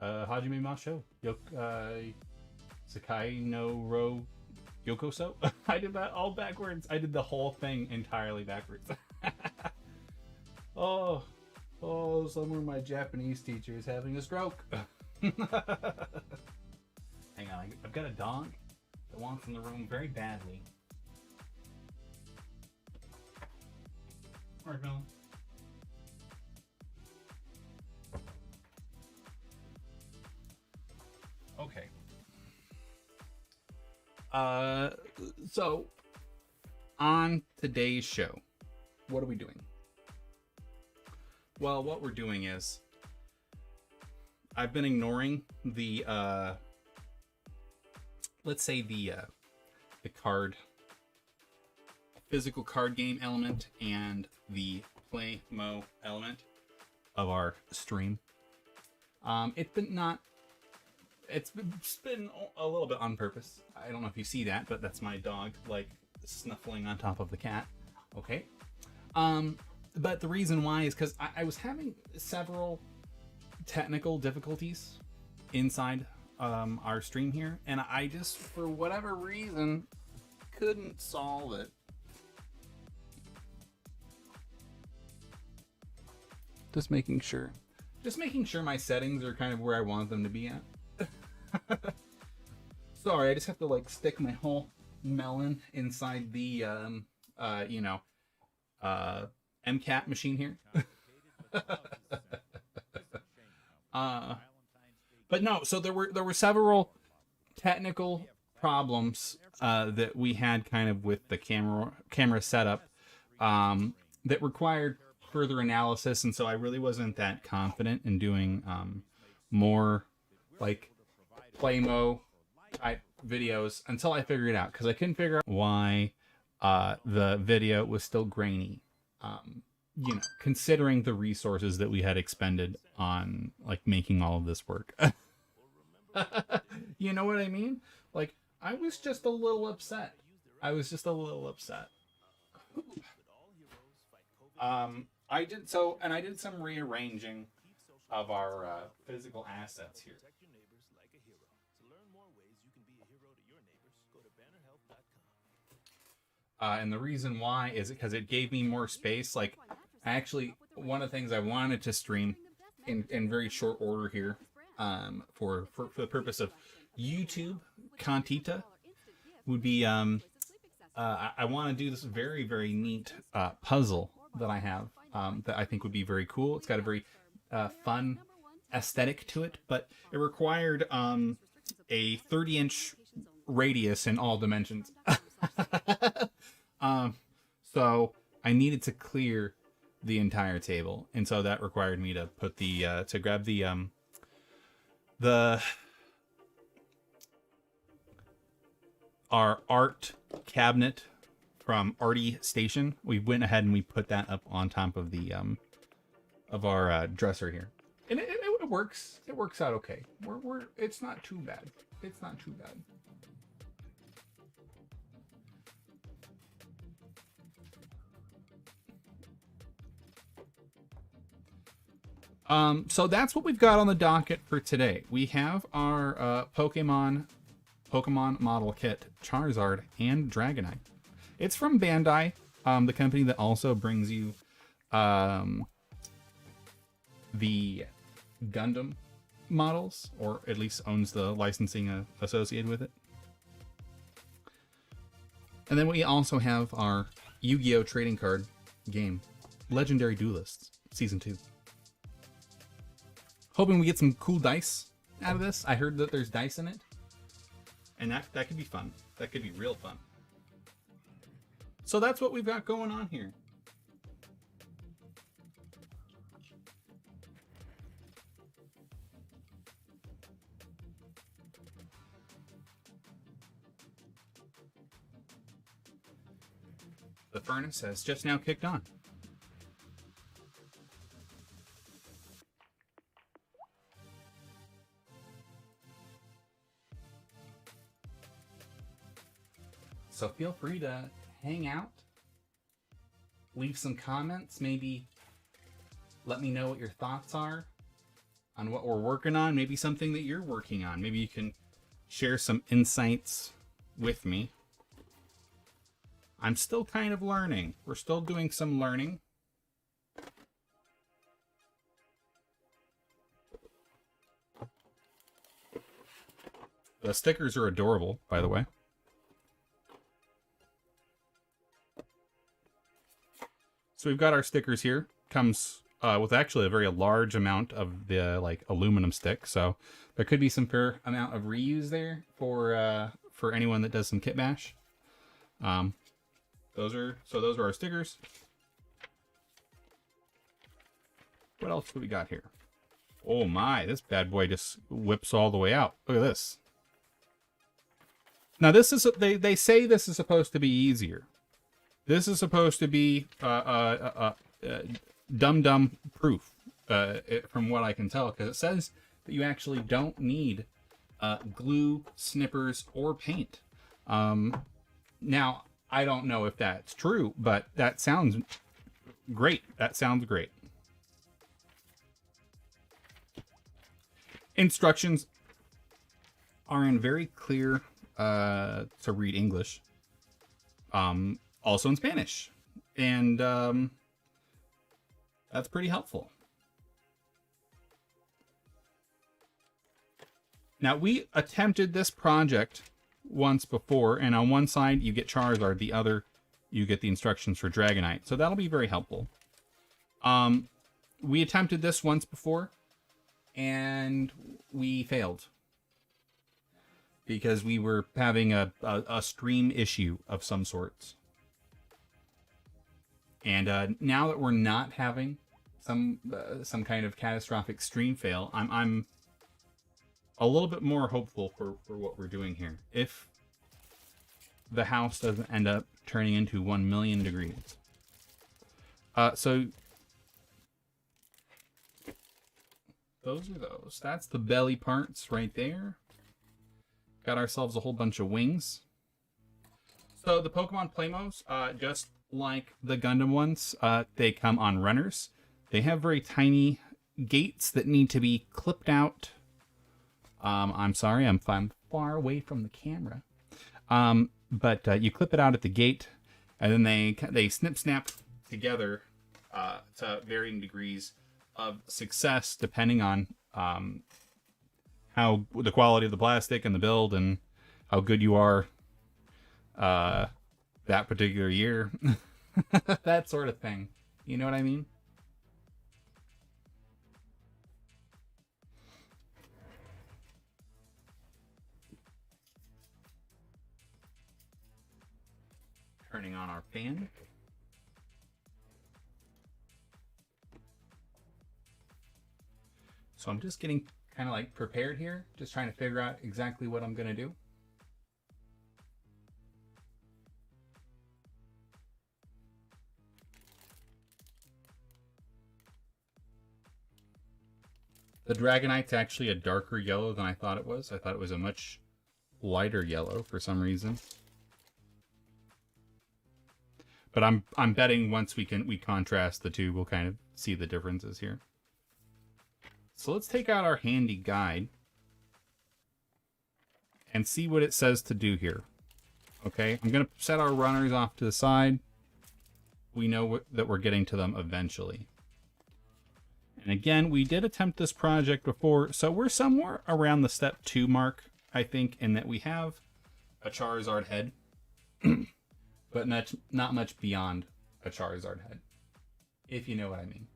Hajime Masho. Sakai no Ro Yokoso. I did that all backwards. I did the whole thing entirely backwards. oh, somewhere my Japanese teacher is having a stroke. Hang on, I've got a dog that wants in the room very badly. Alright, Mel. Okay. So on today's show, what are we doing? Well, what we're doing is I've been ignoring the let's say the physical card game element and the Plamo element of our stream. It's been a little bit on purpose. I don't know if you see that, but that's my dog, like, snuffling on top of the cat. Okay. But the reason why is because I was having several technical difficulties inside our stream here, and I just, for whatever reason, couldn't solve it. Just making sure my settings are kind of where I want them to be at. Sorry, I just have to like stick my whole melon inside the MCAT machine here. But no, so there were several technical problems that we had kind of with the camera setup that required further analysis, and so I really wasn't that confident in doing more like Plamo type videos until I figured it out, because I couldn't figure out why the video was still grainy, considering the resources that we had expended on like making all of this work. You know what I mean? Like, I was just a little upset. I did some rearranging of our physical assets here. And the reason why is because it gave me more space. Like, actually, one of the things I wanted to stream in very short order here, for the purpose of YouTube content, would be I want to do this very, very neat puzzle that I have that I think would be very cool. It's got a very fun aesthetic to it, but it required a 30-inch radius in all dimensions. So I needed to clear the entire table, and so that required me to put the to grab the our art cabinet from Artie Station. We went ahead and we put that up on top of the of our dresser here, and it works. It works out okay. It's not too bad. It's not too bad. So that's what we've got on the docket for today. We have our Pokemon model kit, Charizard and Dragonite. It's from Bandai, the company that also brings you the Gundam models, or at least owns the licensing associated with it. And then we also have our Yu-Gi-Oh! Trading card game, Legendary Duelists, Season 2. Hoping we get some cool dice out of this. I heard that there's dice in it, and that could be fun. That could be real fun. So that's what we've got going on here. The furnace has just now kicked on. So feel free to hang out, leave some comments, maybe let me know what your thoughts are. on what we're working on, maybe something that you're working on. Maybe you can share some insights with me. I'm still kind of learning. We're still doing some learning. The stickers are adorable, by the way. So we've got our stickers here. Comes with actually a very large amount of the like aluminum stick. So there could be some fair amount of reuse there for anyone that does some kit bash. Those are our stickers. What else do we got here? Oh my, this bad boy just whips all the way out. Look at this. Now this is, they say this is supposed to be easier. This is supposed to be dum-dum proof, from what I can tell, because it says that you actually don't need glue, snippers, or paint. Now, I don't know if that's true, but that sounds great. That sounds great. Instructions are in very clear to read English, also in Spanish, and that's pretty helpful. Now, we attempted this project once before, and on one side you get Charizard, the other you get the instructions for Dragonite, so that'll be very helpful. We attempted this once before, and we failed because we were having a stream issue of some sorts. And now that we're not having some kind of catastrophic stream fail, I'm a little bit more hopeful for what we're doing here. If the house doesn't end up turning into 1 million degrees. So those are those. That's the belly parts right there. Got ourselves a whole bunch of wings. So the Pokemon Plamos, just like the Gundam ones, they come on runners. They have very tiny gates that need to be clipped out. I'm sorry, I'm far away from the camera. But you clip it out at the gate, and then they snip-snap together to varying degrees of success, depending on how the quality of the plastic and the build and how good you are that particular year. That sort of thing. You know what I mean? Turning on our fan. So I'm just getting kind of like prepared here, just trying to figure out exactly what I'm going to do. The Dragonite's actually a darker yellow than I thought it was. I thought it was a much lighter yellow for some reason. But I'm betting once we contrast the two, we'll kind of see the differences here. So let's take out our handy guide and see what it says to do here. Okay, I'm going to set our runners off to the side. We know that we're getting to them eventually. And again, we did attempt this project before, so we're somewhere around the step 2 mark, I think, in that we have a Charizard head. But not much beyond a Charizard head, if you know what I mean.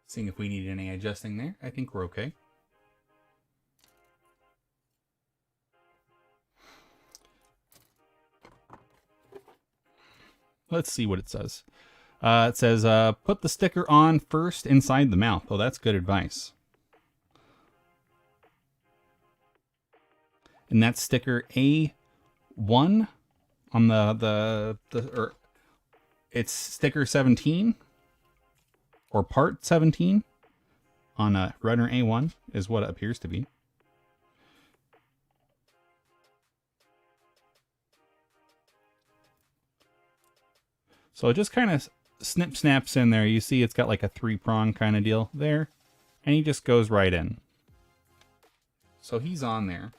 Seeing if we need any adjusting there. I think we're okay. Let's see what it says. It says, put the sticker on first inside the mouth. Oh, that's good advice. And that's sticker A1 on or it's sticker 17 or part 17 on runner A1 is what it appears to be. So it just kind of snip snaps in there. You see it's got like a 3-prong kind of deal there. And he just goes right in. So he's on there.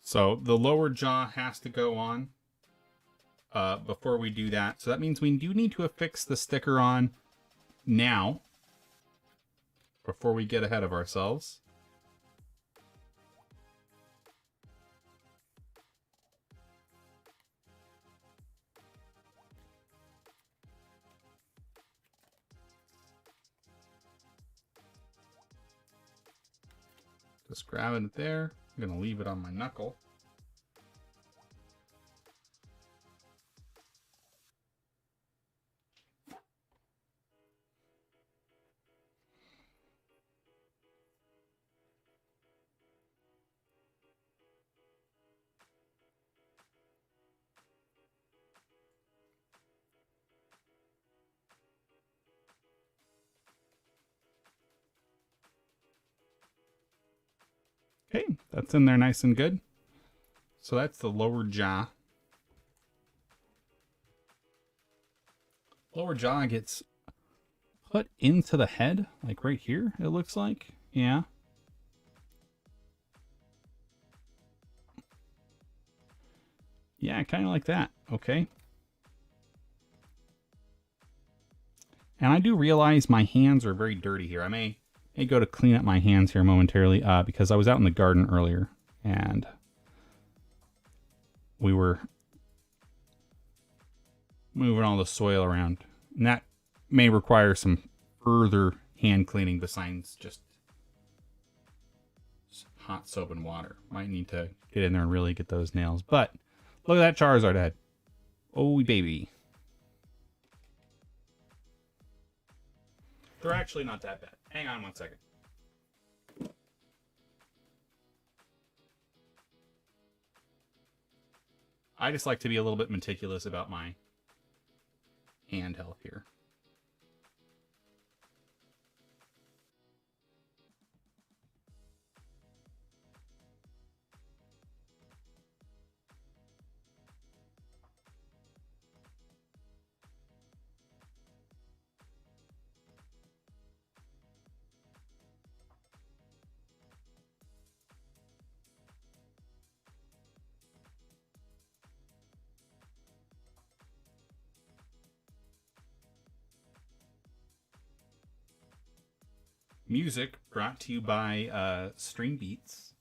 So the lower jaw has to go on before we do that. So that means we do need to affix the sticker on now before we get ahead of ourselves. Just grabbing it there. I'm going to leave it on my knuckle. Okay, that's in there nice and good. So that's the lower jaw. Lower jaw gets put into the head, like right here, it looks like. Yeah. Yeah, kind of like that. Okay. And I do realize my hands are very dirty here. I may go to clean up my hands here momentarily because I was out in the garden earlier and we were moving all the soil around. And that may require some further hand cleaning besides just hot soap and water. Might need to get in there and really get those nails. But look at that Charizard head. Oh, baby. They're actually not that bad. Hang on one second. I just like to be a little bit meticulous about my hand health here. Music brought to you by String Beats.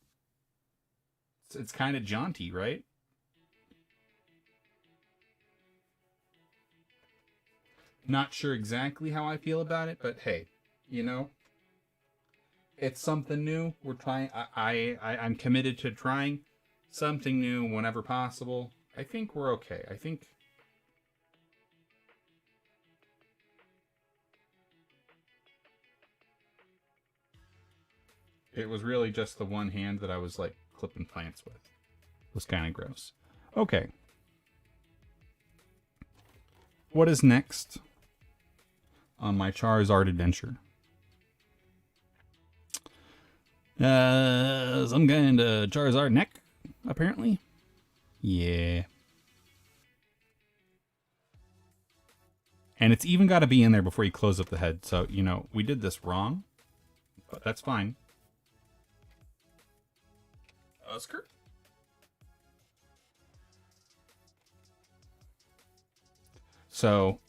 It's kind of jaunty, right? Not sure exactly how I feel about it, but hey, you know, it's something new. We're trying. I'm committed to trying something new whenever possible. I think we're okay. I think. It was really just the one hand that I was like clipping plants with. It was kind of gross. Okay. What is next on my Charizard adventure? Some kind of Charizard neck, apparently. Yeah. And it's even got to be in there before you close up the head. So, you know, we did this wrong, but that's fine. Oscar? So,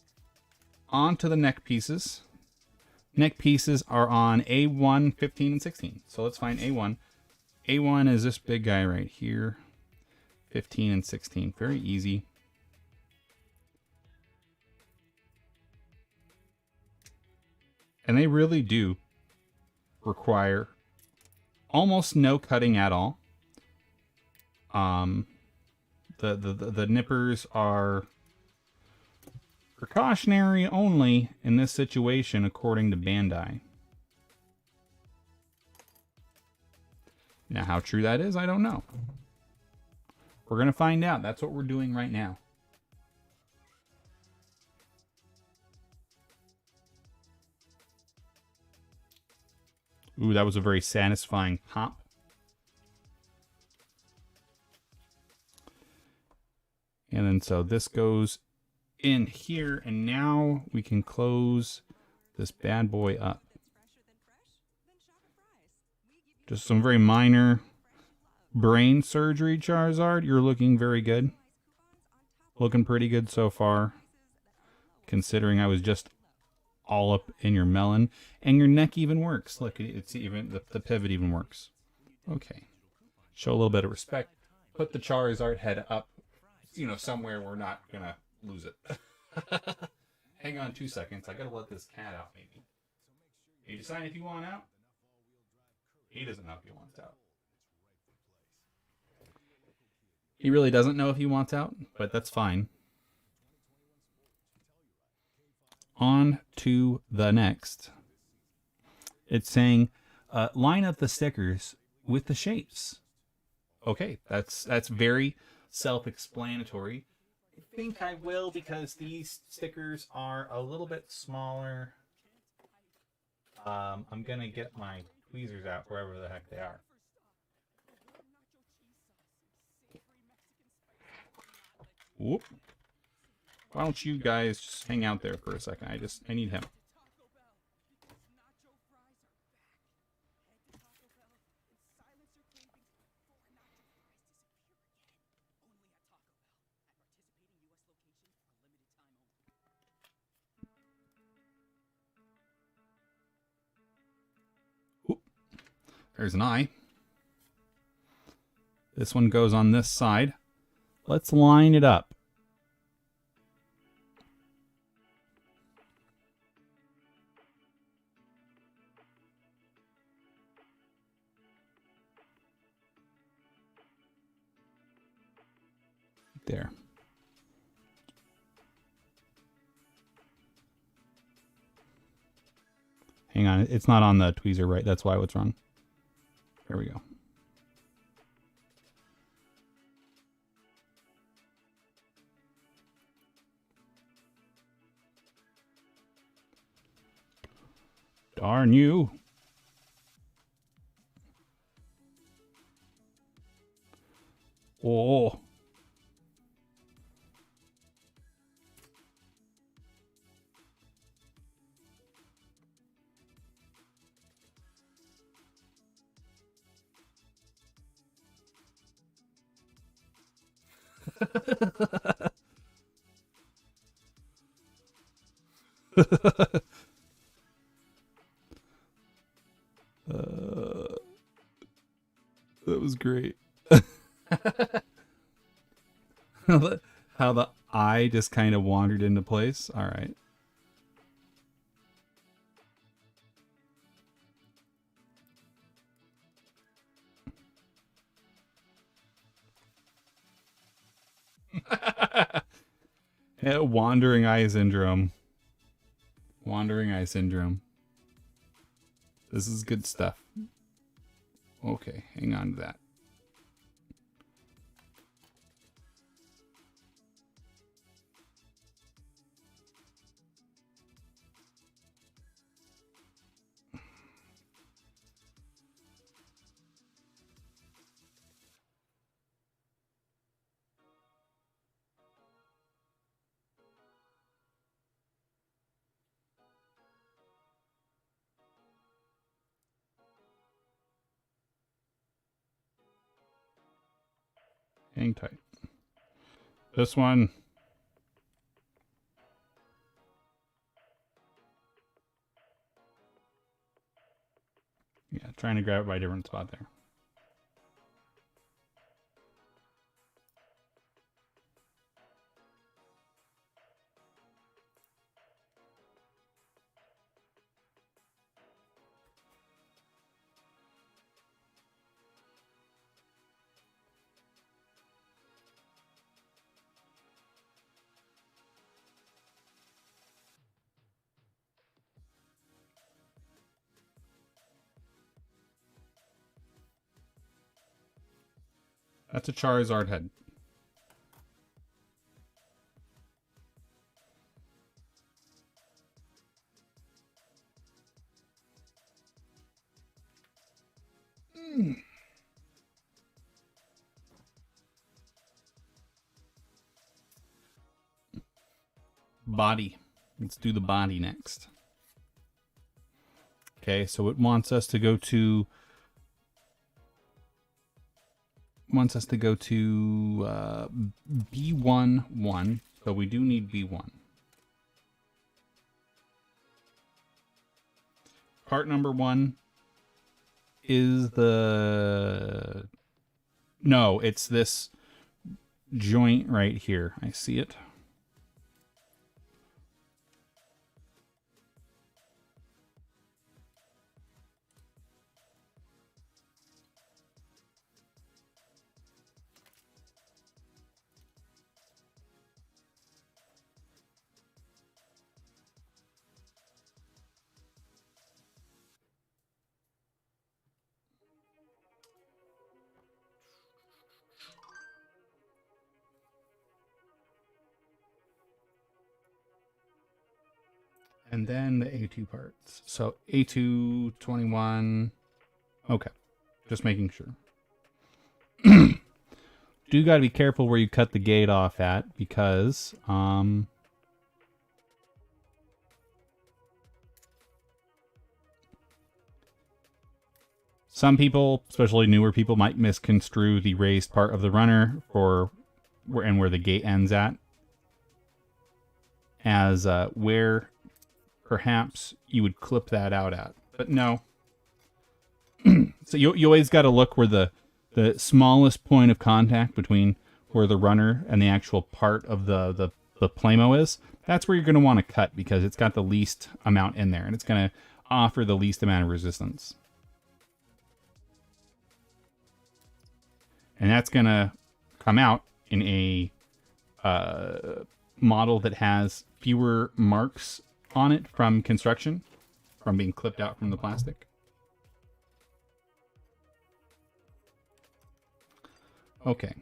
on to the neck pieces. Neck pieces are on A1, 15, and 16. So let's find A1. A1 is this big guy right here. 15 and 16. Very easy. And they really do require almost no cutting at all. the nippers are precautionary only in this situation, according to Bandai. Now, how true that is, I don't know. We're going to find out. That's what we're doing right now. Ooh, that was a very satisfying hop. And then so this goes in here, and now we can close this bad boy up. Just some very minor brain surgery, Charizard. You're looking very good. Looking pretty good so far, considering I was just all up in your melon. And your neck even works. Look, it's even the pivot even works. Okay. Show a little bit of respect. Put the Charizard head up, you know, somewhere we're not going to lose it. Hang on 2 seconds. I got to let this cat out, maybe. You decide if you want out? He doesn't know if he wants out. He really doesn't know if he wants out, but that's fine. On to the next. It's saying, line up the stickers with the shapes. Okay, that's very self-explanatory. I think I will, because these stickers are a little bit smaller. I'm going to get my tweezers out wherever the heck they are. Whoop. Why don't you guys just hang out there for a second? I need him. Oop. There's an eye. This one goes on this side. Let's line it up. There. Hang on, it's not on the tweezer right. That's why it's wrong. There we go. Darn you. Oh. That was great. How the eye just kind of wandered into place. All right. Yeah, wandering eye syndrome. Wandering eye syndrome. This is good stuff. Okay, hang on to that. Hang tight. This one. Yeah, trying to grab it by a different spot there. That's a Charizard head. Body. Let's do the body next. Okay, so it wants us to go to B1-1. So we do need B1. Part number 1 is the... No, it's this joint right here. I see it. And then the A2 parts. So A2, 21. Okay. Just making sure. Do got to be careful where you cut the gate off at, because some people, especially newer people, might misconstrue the raised part of the runner for where the gate ends at as where perhaps you would clip that out at. But no. So you always got to look where the smallest point of contact between where the runner and the actual part of the Plamo is. That's where you're going to want to cut, because it's got the least amount in there, and it's going to offer the least amount of resistance. And that's going to come out in a model that has fewer marks on it from construction, from being clipped out from the plastic. Okay.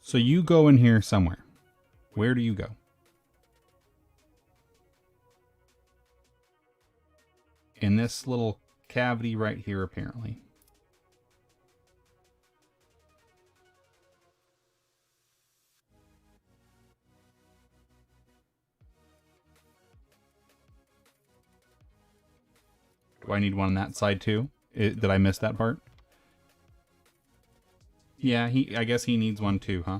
So you go in here somewhere. Where do you go? In this little cavity right here, apparently. Do I need one on that side too? Did I miss that part? Yeah, I guess he needs one too, huh?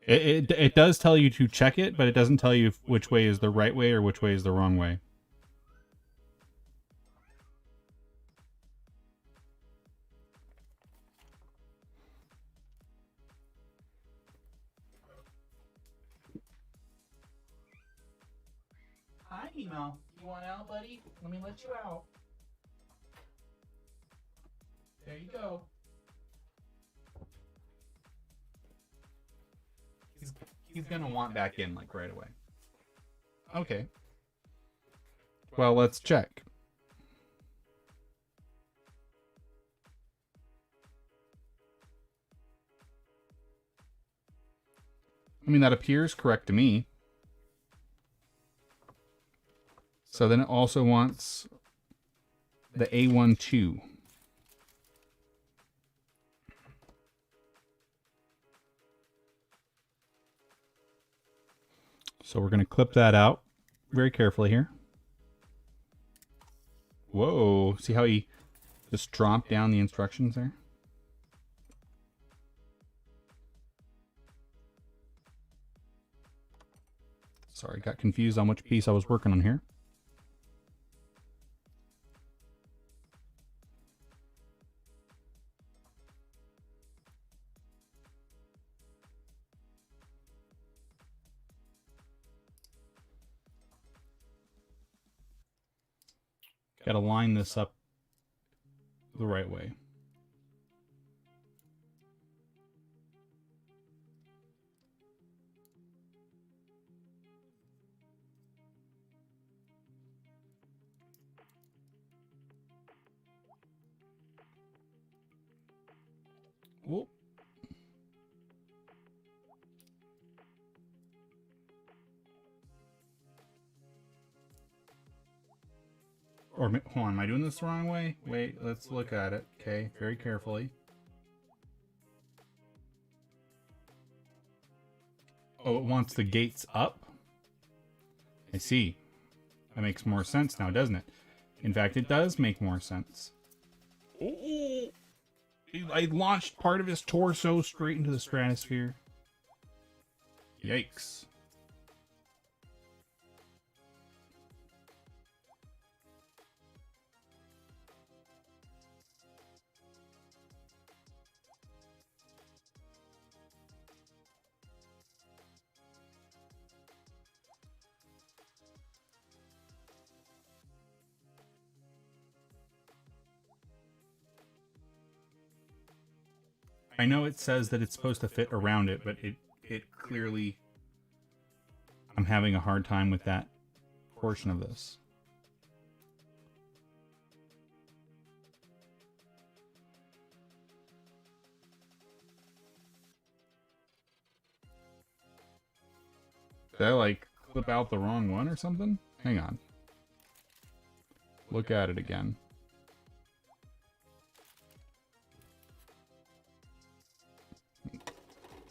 It does tell you to check it, but it doesn't tell you which way is the right way or which way is the wrong way. Hi, Emo. You want out, buddy? Let me let you out. There you go. He's gonna want back in, like, right away. Okay. Well, let's check. I mean, that appears correct to me. So then it also wants the A12. So we're going to clip that out very carefully here. Whoa, see how he just dropped down the instructions there? Sorry, got confused on which piece I was working on here. Got to line this up the right way. Whoop. Or, hold on, am I doing this the wrong way? Wait, let's look at it. Okay, very carefully. Oh, it wants the gates up? I see. That makes more sense now, doesn't it? In fact, it does make more sense. Oh! I launched part of his torso straight into the stratosphere. Yikes. I know it says that it's supposed to fit around it, but it clearly... I'm having a hard time with that portion of this. Did I, like, clip out the wrong one or something? Hang on. Look at it again.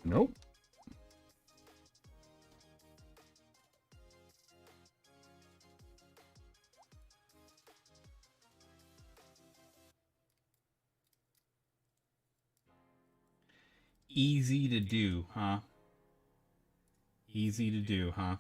Nope. Easy to do, huh? Easy to do, huh?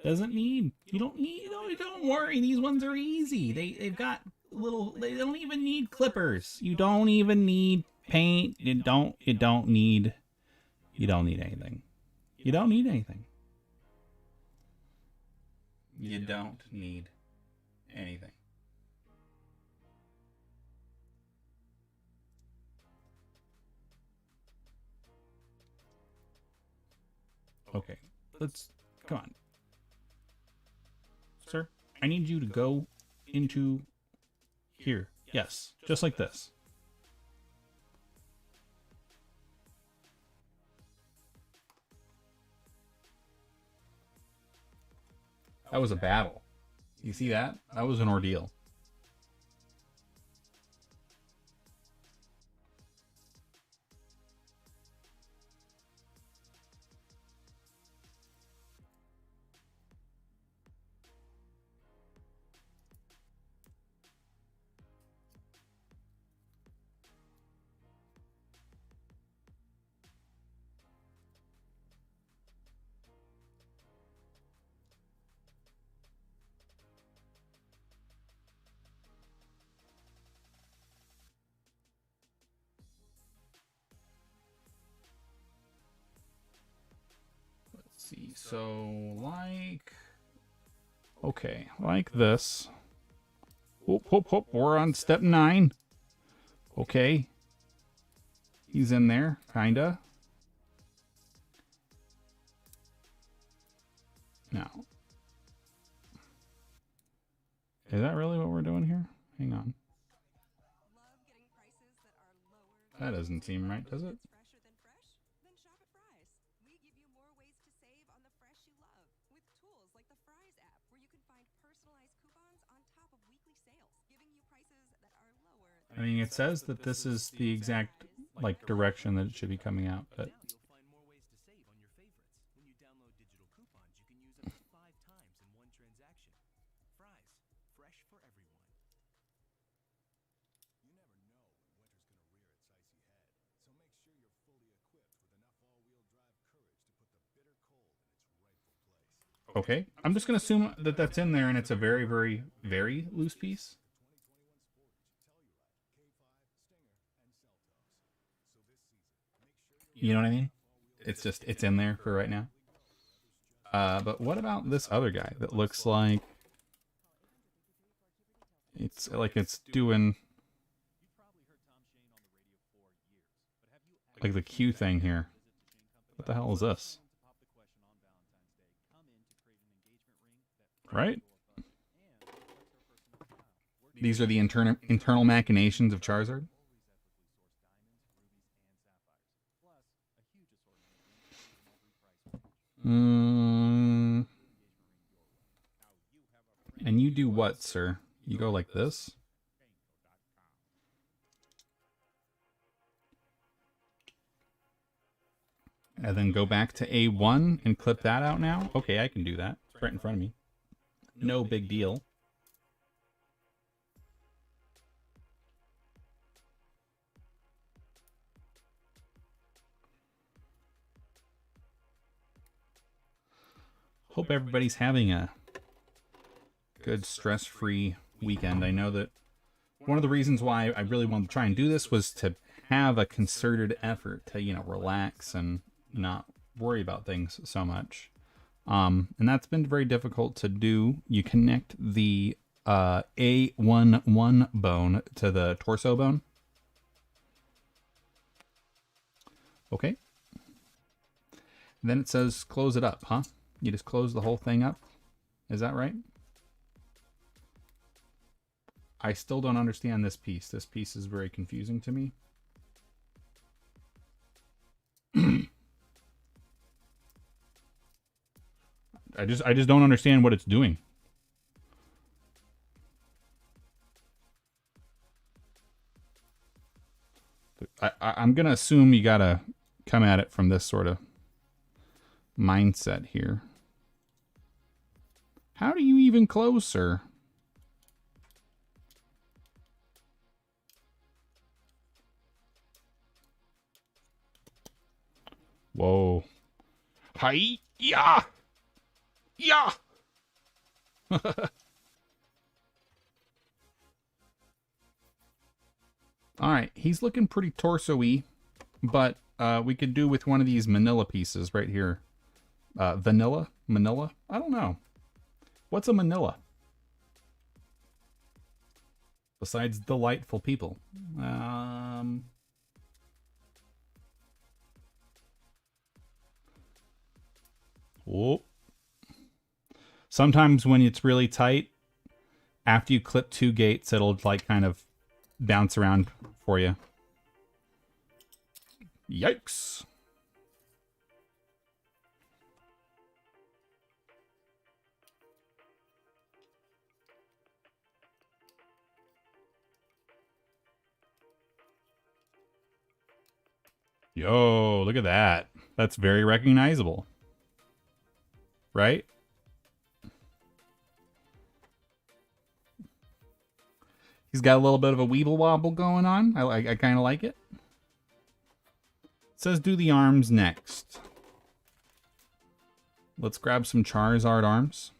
Doesn't need, you don't need, don't worry, these ones are easy. They've got little, they don't even need clippers. You don't even need paint. You don't need anything. You don't need anything. You don't need anything. Okay, let's, come on. Sir, I need you to go into here. Yes, just like this. That was a battle. You see that? That was an ordeal. See, so like, okay, like this. Whoop, whoop, whoop, we're on step 9. Okay. He's in there, kinda. Now. Is that really what we're doing here? Hang on. That doesn't seem right, does it? I mean, it says that this is the exact, like, direction that it should be coming out, but... Okay, I'm just going to assume that that's in there and it's a very, very, very loose piece. You know what I mean? It's just, it's in there for right now. But what about this other guy that looks like it's doing like the Q thing here. What the hell is this? Right? These are the internal machinations of Charizard. And you do what, sir? You go like this? And then go back to A1 and clip that out now? Okay, I can do that. It's right in front of me. No big deal. Hope everybody's having a good stress-free weekend. I know that one of the reasons why I really wanted to try and do this was to have a concerted effort to, you know, relax and not worry about things so much. And that's been very difficult to do. You connect the A11 bone to the torso bone. Okay. Then it says close it up, huh? You just close the whole thing up. Is that right? I still don't understand this piece. This piece is very confusing to me. I just don't understand what it's doing. I'm gonna assume you gotta come at it from this sort of mindset here. How do you even close, sir? Whoa. Hi. Yeah. Yeah. All right, he's looking pretty torso-y, but we could do with one of these manila pieces right here. Vanilla? Manila? I don't know. What's a manila? Besides delightful people. Oh. Sometimes when it's really tight, after you clip 2 gates, it'll like kind of bounce around for you. Yikes. Yo, look at that. That's very recognizable. Right? He's got a little bit of a weeble wobble going on. I kind of like it. It says do the arms next. Let's grab some Charizard arms.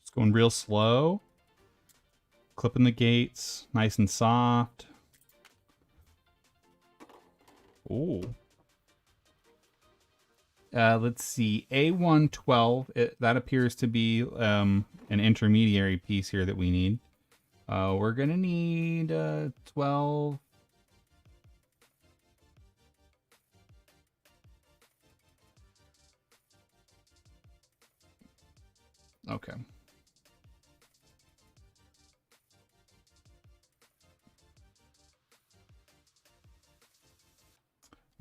It's going real slow. Clipping the gates, nice and soft. Ooh. Let's see. A112. That appears to be an intermediary piece here that we need. We're going to need 12. Okay.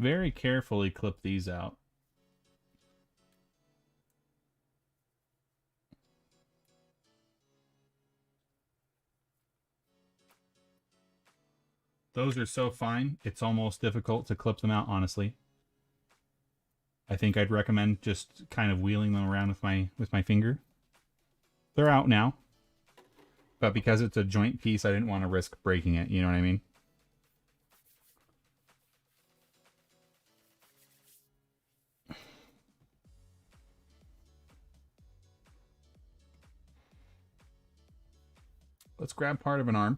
Very carefully clip these out. Those are so fine, it's almost difficult to clip them out, honestly. I think I'd recommend just kind of wheeling them around with my finger. They're out now. But because it's a joint piece, I didn't want to risk breaking it, you know what I mean? Let's grab part of an arm.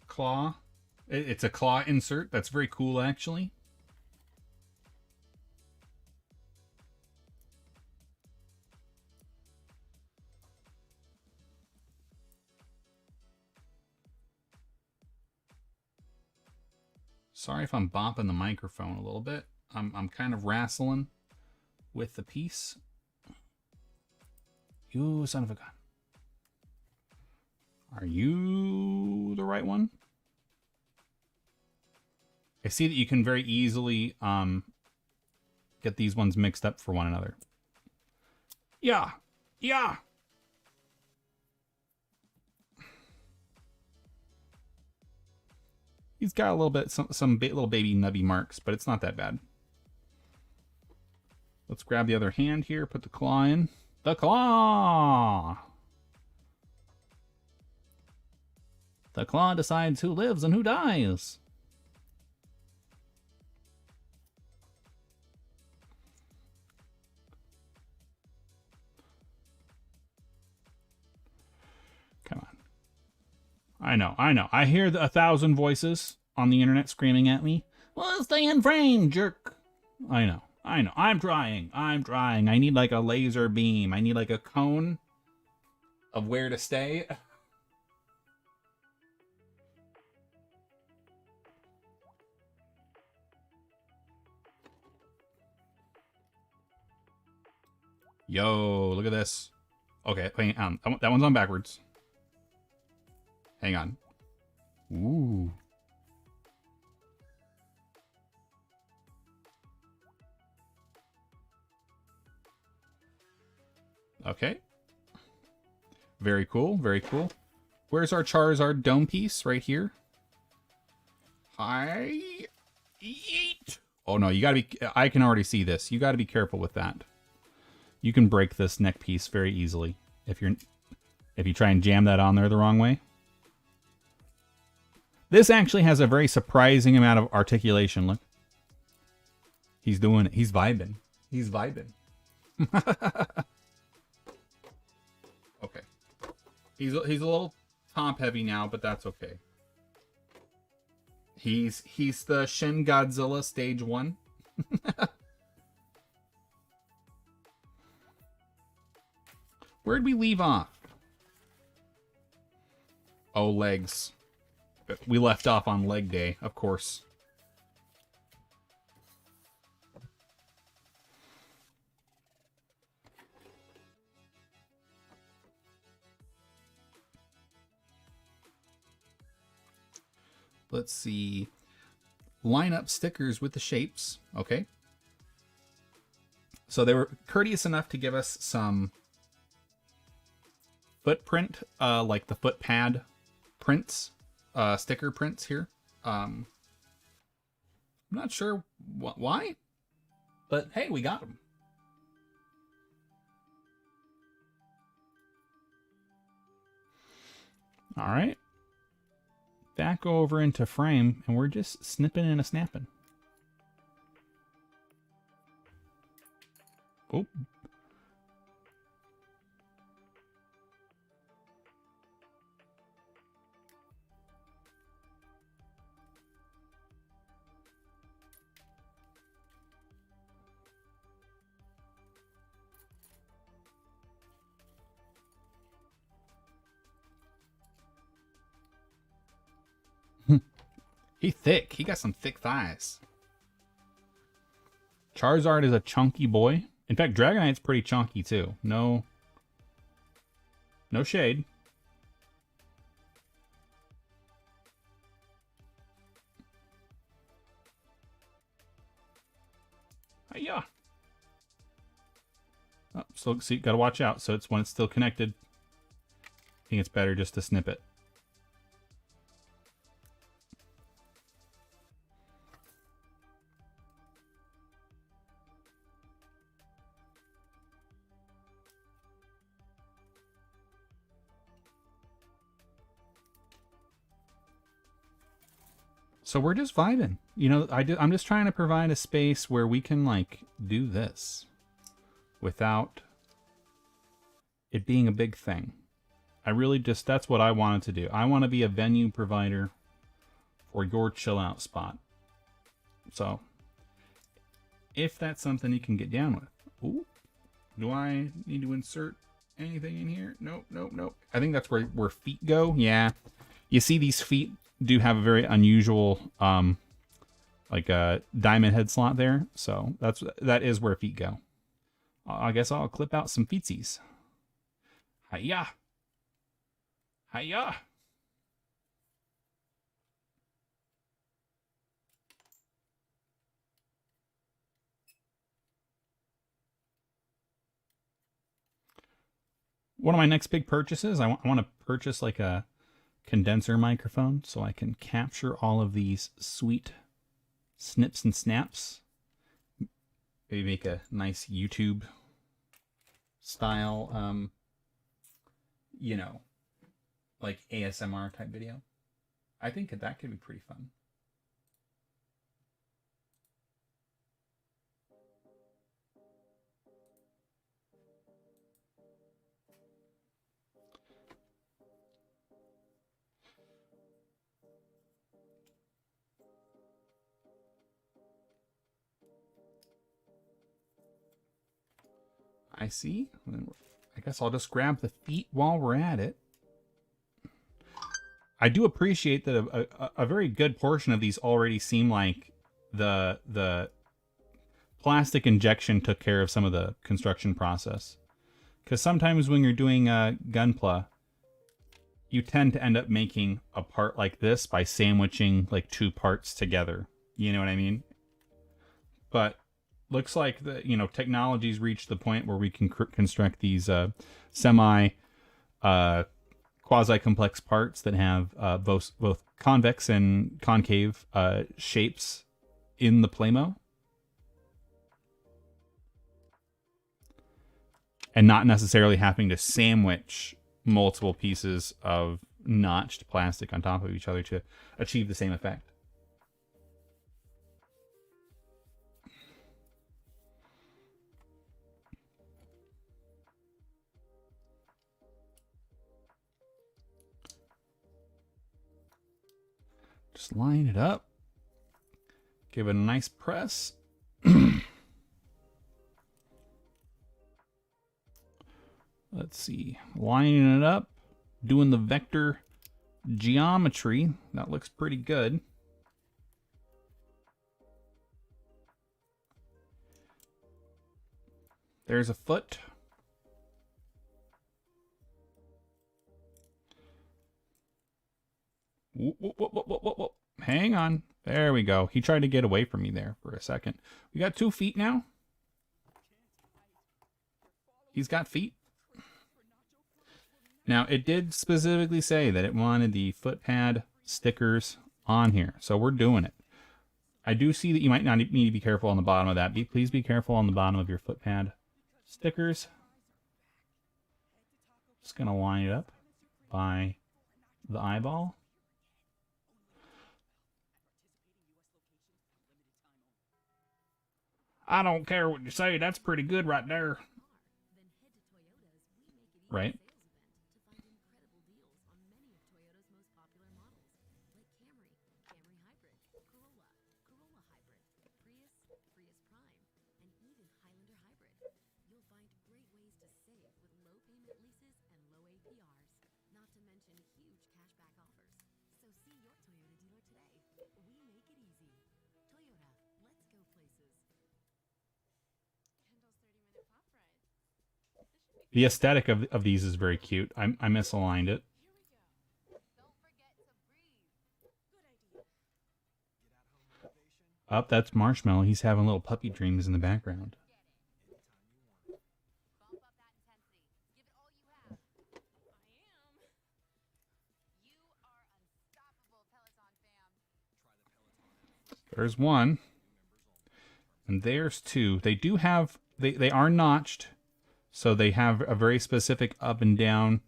Claw. It's a claw insert. That's very cool, actually. Sorry if I'm bopping the microphone a little bit. I'm kind of wrestling with the piece. You son of a gun. Are you the right one? I see that you can very easily get these ones mixed up for one another. Yeah. Yeah. He's got a little bit, some little baby nubby marks, but it's not that bad. Let's grab the other hand here, put the claw in. The claw! The claw decides who lives and who dies. Come on. I know. I hear 1,000 voices on the internet screaming at me. Well, stay in frame, jerk. I know. I'm trying. I need like a laser beam. I need like a cone of where to stay. Yo, look at this. Okay, hang on. That one's on backwards. Hang on. Ooh. Okay. Very cool, very cool. Where's our Charizard dome piece? Right here. Hi. Yeet. Oh no, you gotta be... I can already see this. You gotta be careful with that. You can break this neck piece very easily if you try and jam that on there the wrong way. This actually has a very surprising amount of articulation. Look. He's doing it. He's vibing. He's vibing. Okay. He's a little top heavy now, but that's okay. He's the Shin Godzilla stage 1. Where'd we leave off? Oh, legs. We left off on leg day, of course. Let's see. Line up stickers with the shapes. Okay. So they were courteous enough to give us some footprint, like the foot pad prints, sticker prints here. I'm not sure why, but hey, we got them. All right. Back over into frame, and we're just snipping and a snapping. Oh. He's thick. He got some thick thighs. Charizard is a chunky boy. In fact, Dragonite's pretty chunky too. No shade. Yeah. Oh, so see, gotta watch out. So it's when it's still connected. I think it's better just to snip it. So we're just vibing. You know, I'm just trying to provide a space where we can, like, do this without it being a big thing. I really just, that's what I wanted to do. I want to be a venue provider for your chill out spot. So, if that's something you can get down with. Ooh, do I need to insert anything in here? Nope, nope, nope. I think that's where feet go. Yeah. You see these feet do have a very unusual, like a diamond head slot there. So that is where feet go. I guess I'll clip out some feetsies. Hiya! Hiya! One of my next big purchases, I want to purchase like a condenser microphone so I can capture all of these sweet snips and snaps. Maybe make a nice YouTube style, you know, like ASMR type video. I think that could be pretty fun. I see. I guess I'll just grab the feet while we're at it. I do appreciate that a very good portion of these already seem like the plastic injection took care of some of the construction process. Because sometimes when you're doing Gunpla, you tend to end up making a part like this by sandwiching like two parts together. You know what I mean? But looks like the technology's reached the point where we can construct these semi quasi-complex parts that have both convex and concave shapes in the Plamo, and not necessarily having to sandwich multiple pieces of notched plastic on top of each other to achieve the same effect. Just line it up. Give it a nice press. Let's see. Lining it up. Doing the vector geometry. That looks pretty good. There's a foot. Whoop. Hang on. There we go. He tried to get away from me there for a second. We got 2 feet now. He's got feet. Now, it did specifically say that it wanted the foot pad stickers on here. So we're doing it. I do see that you might not need to be careful on the bottom of that. Please be careful on the bottom of your foot pad stickers. Just going to line it up by the eyeball. I don't care what you say. That's pretty good right there. Right? The aesthetic of these is very cute. I misaligned it. Up, that's Marshmallow. He's having little puppy dreams in the background. There's one. And there's two. They do have... They are notched. So they have a very specific up and down.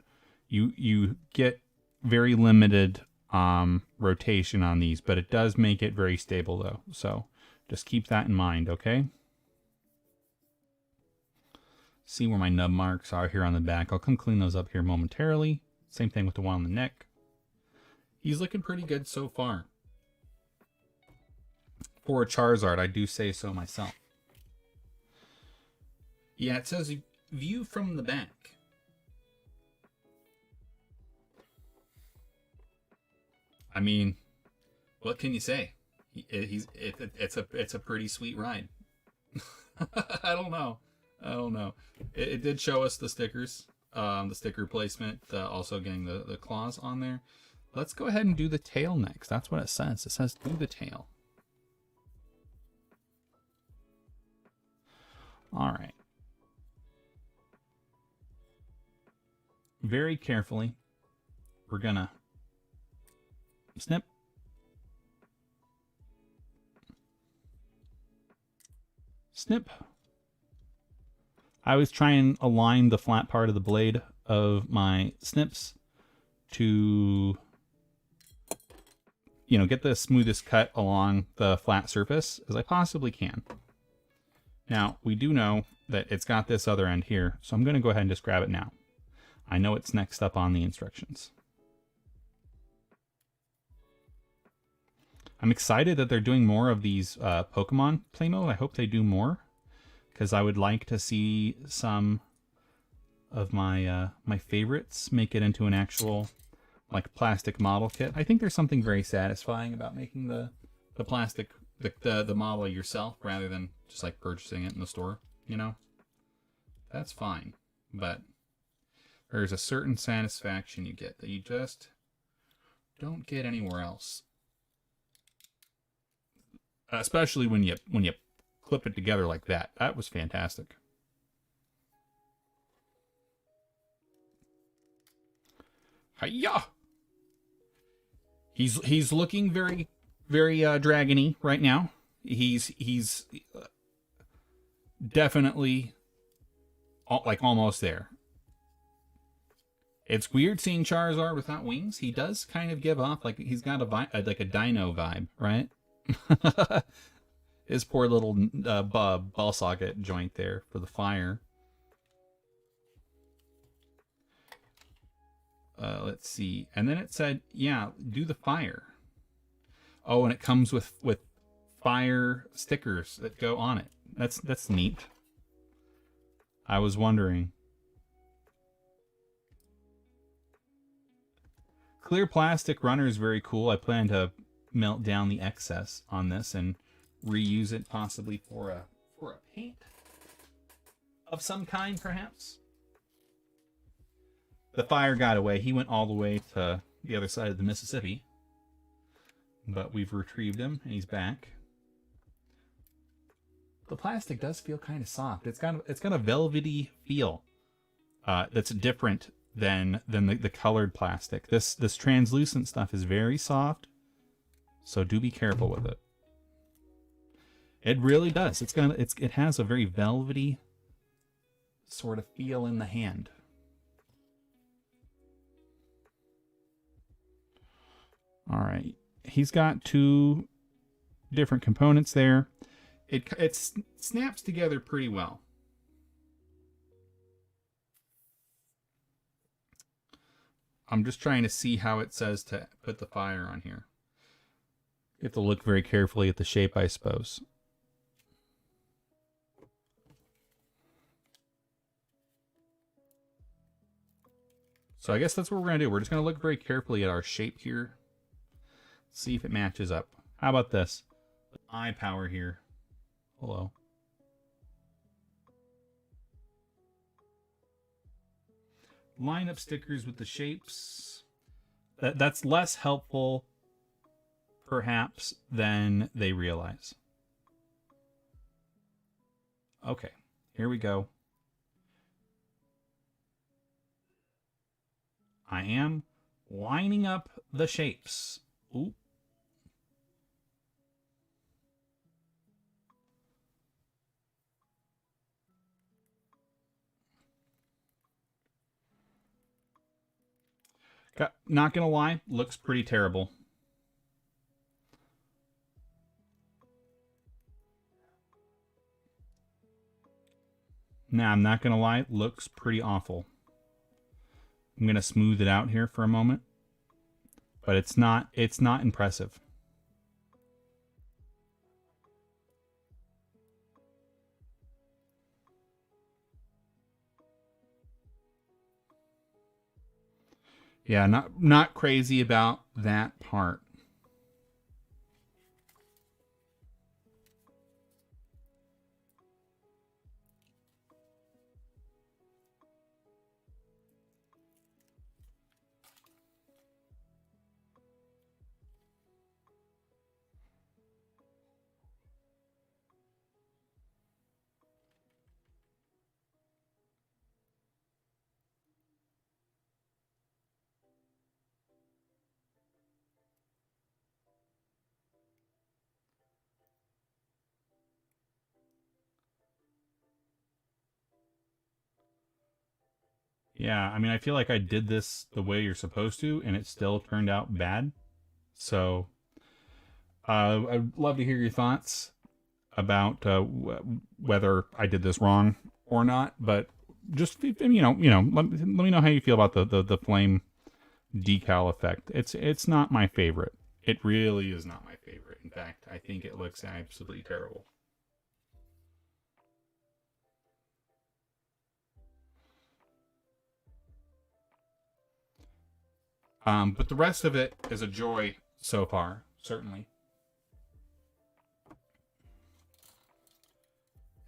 You get very limited rotation on these, but it does make it very stable though. So just keep that in mind, okay? See where my nub marks are here on the back. I'll come clean those up here momentarily. Same thing with the one on the neck. He's looking pretty good so far. For a Charizard, I do say so myself. Yeah, it says view from the back. I mean, what can you say? It's a pretty sweet ride. I don't know. It did show us the stickers, the sticker placement, also getting the claws on there. Let's go ahead and do the tail next. That's what it says. It says do the tail. All right. Very carefully, we're gonna snip. Snip. I always try and align the flat part of the blade of my snips to, you know, get the smoothest cut along the flat surface as I possibly can. Now, we do know that it's got this other end here, so I'm going to go ahead and just grab it now. I know it's next up on the instructions. I'm excited that they're doing more of these Pokemon Plamo. I hope they do more, because I would like to see some of my my favorites make it into an actual like plastic model kit. I think there's something very satisfying about making the plastic the model yourself rather than just like purchasing it in the store, you know. That's fine, but there's a certain satisfaction you get that you just don't get anywhere else. Especially when you clip it together like that. That was fantastic. Hiya! He's looking very dragony right now. He's definitely like almost there. It's weird seeing Charizard without wings. He does kind of give off like he's got like a dino vibe, right? His poor little ball socket joint there for the fire. Let's see. And then it said, yeah, do the fire. Oh, and it comes with fire stickers that go on it. That's neat. I was wondering. Clear plastic runner is very cool. I plan to melt down the excess on this and reuse it possibly for a paint of some kind, perhaps. The fire got away. He went all the way to the other side of the Mississippi. But we've retrieved him and he's back. The plastic does feel kind of soft. It's got a velvety feel that's different than the colored plastic. This translucent stuff is very soft, so do be careful with it. It really does. It has a very velvety sort of feel in the hand. All right, he's got two different components there. It snaps together pretty well. I'm just trying to see how it says to put the fire on here. You have to look very carefully at the shape, I suppose. So I guess that's what we're going to do. We're just going to look very carefully at our shape here. See if it matches up. How about this? Eye power here. Hello. line up stickers with the shapes. That's less helpful, perhaps, than they realize. Okay, here we go. I am lining up the shapes. Ooh. Not gonna lie, looks pretty terrible. Nah, I'm not gonna lie, looks pretty awful. I'm gonna smooth it out here for a moment, but it's not impressive. Yeah, not crazy about that part. Yeah, I mean, I feel like I did this the way you're supposed to, and it still turned out bad. So, I'd love to hear your thoughts about whether I did this wrong or not. But just let me know how you feel about the flame decal effect. It's not my favorite. It really is not my favorite. In fact, I think it looks absolutely terrible. But the rest of it is a joy so far, certainly.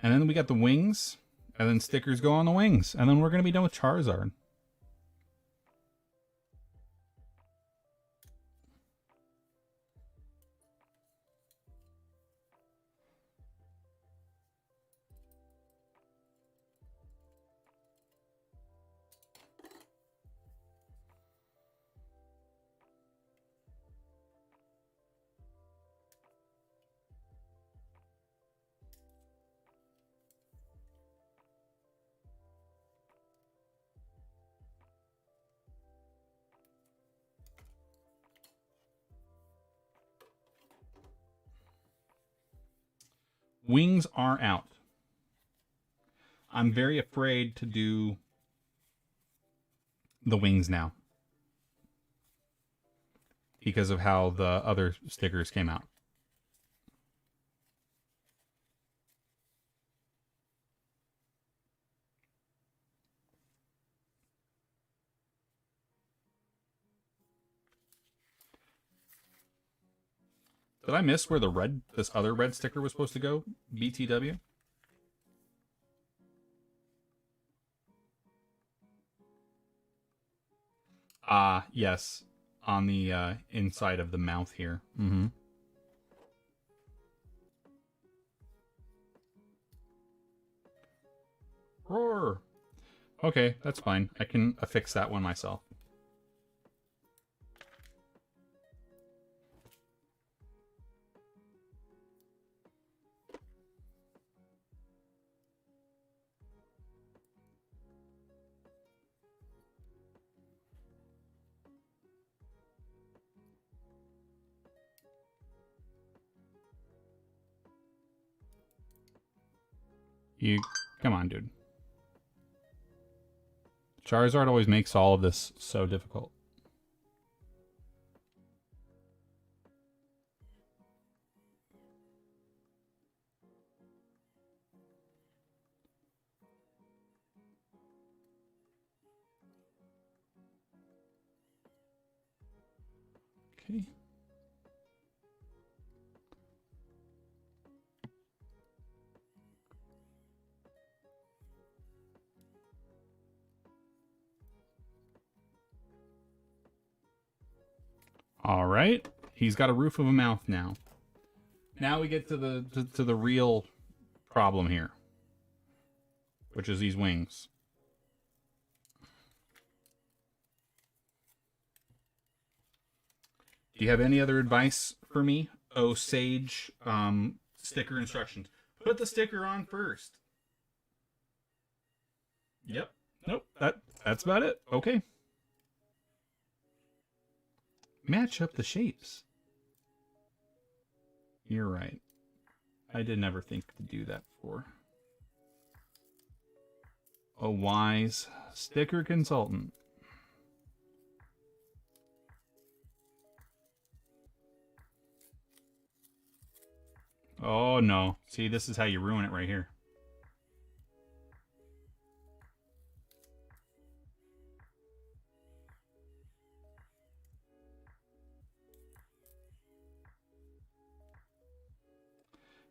And then we got the wings, and then stickers go on the wings, and then we're going to be done with Charizard. Wings are out. I'm very afraid to do the wings now because of how the other stickers came out. Did I miss where this other red sticker was supposed to go? BTW? Yes. On the inside of the mouth here. Mm-hmm. Roar! Okay, that's fine. I can affix that one myself. Come on, dude. Charizard always makes all of this so difficult. Okay. All right. He's got a roof of a mouth now. Now we get to the real problem here, which is these wings. Do you have any other advice for me? Oh, sage, sticker instructions. Put the sticker on first. Yep. Nope. That's about it. Okay. Match up the shapes. You're right. I did never think to do that before. A wise sticker consultant. Oh no. See, this is how you ruin it right here.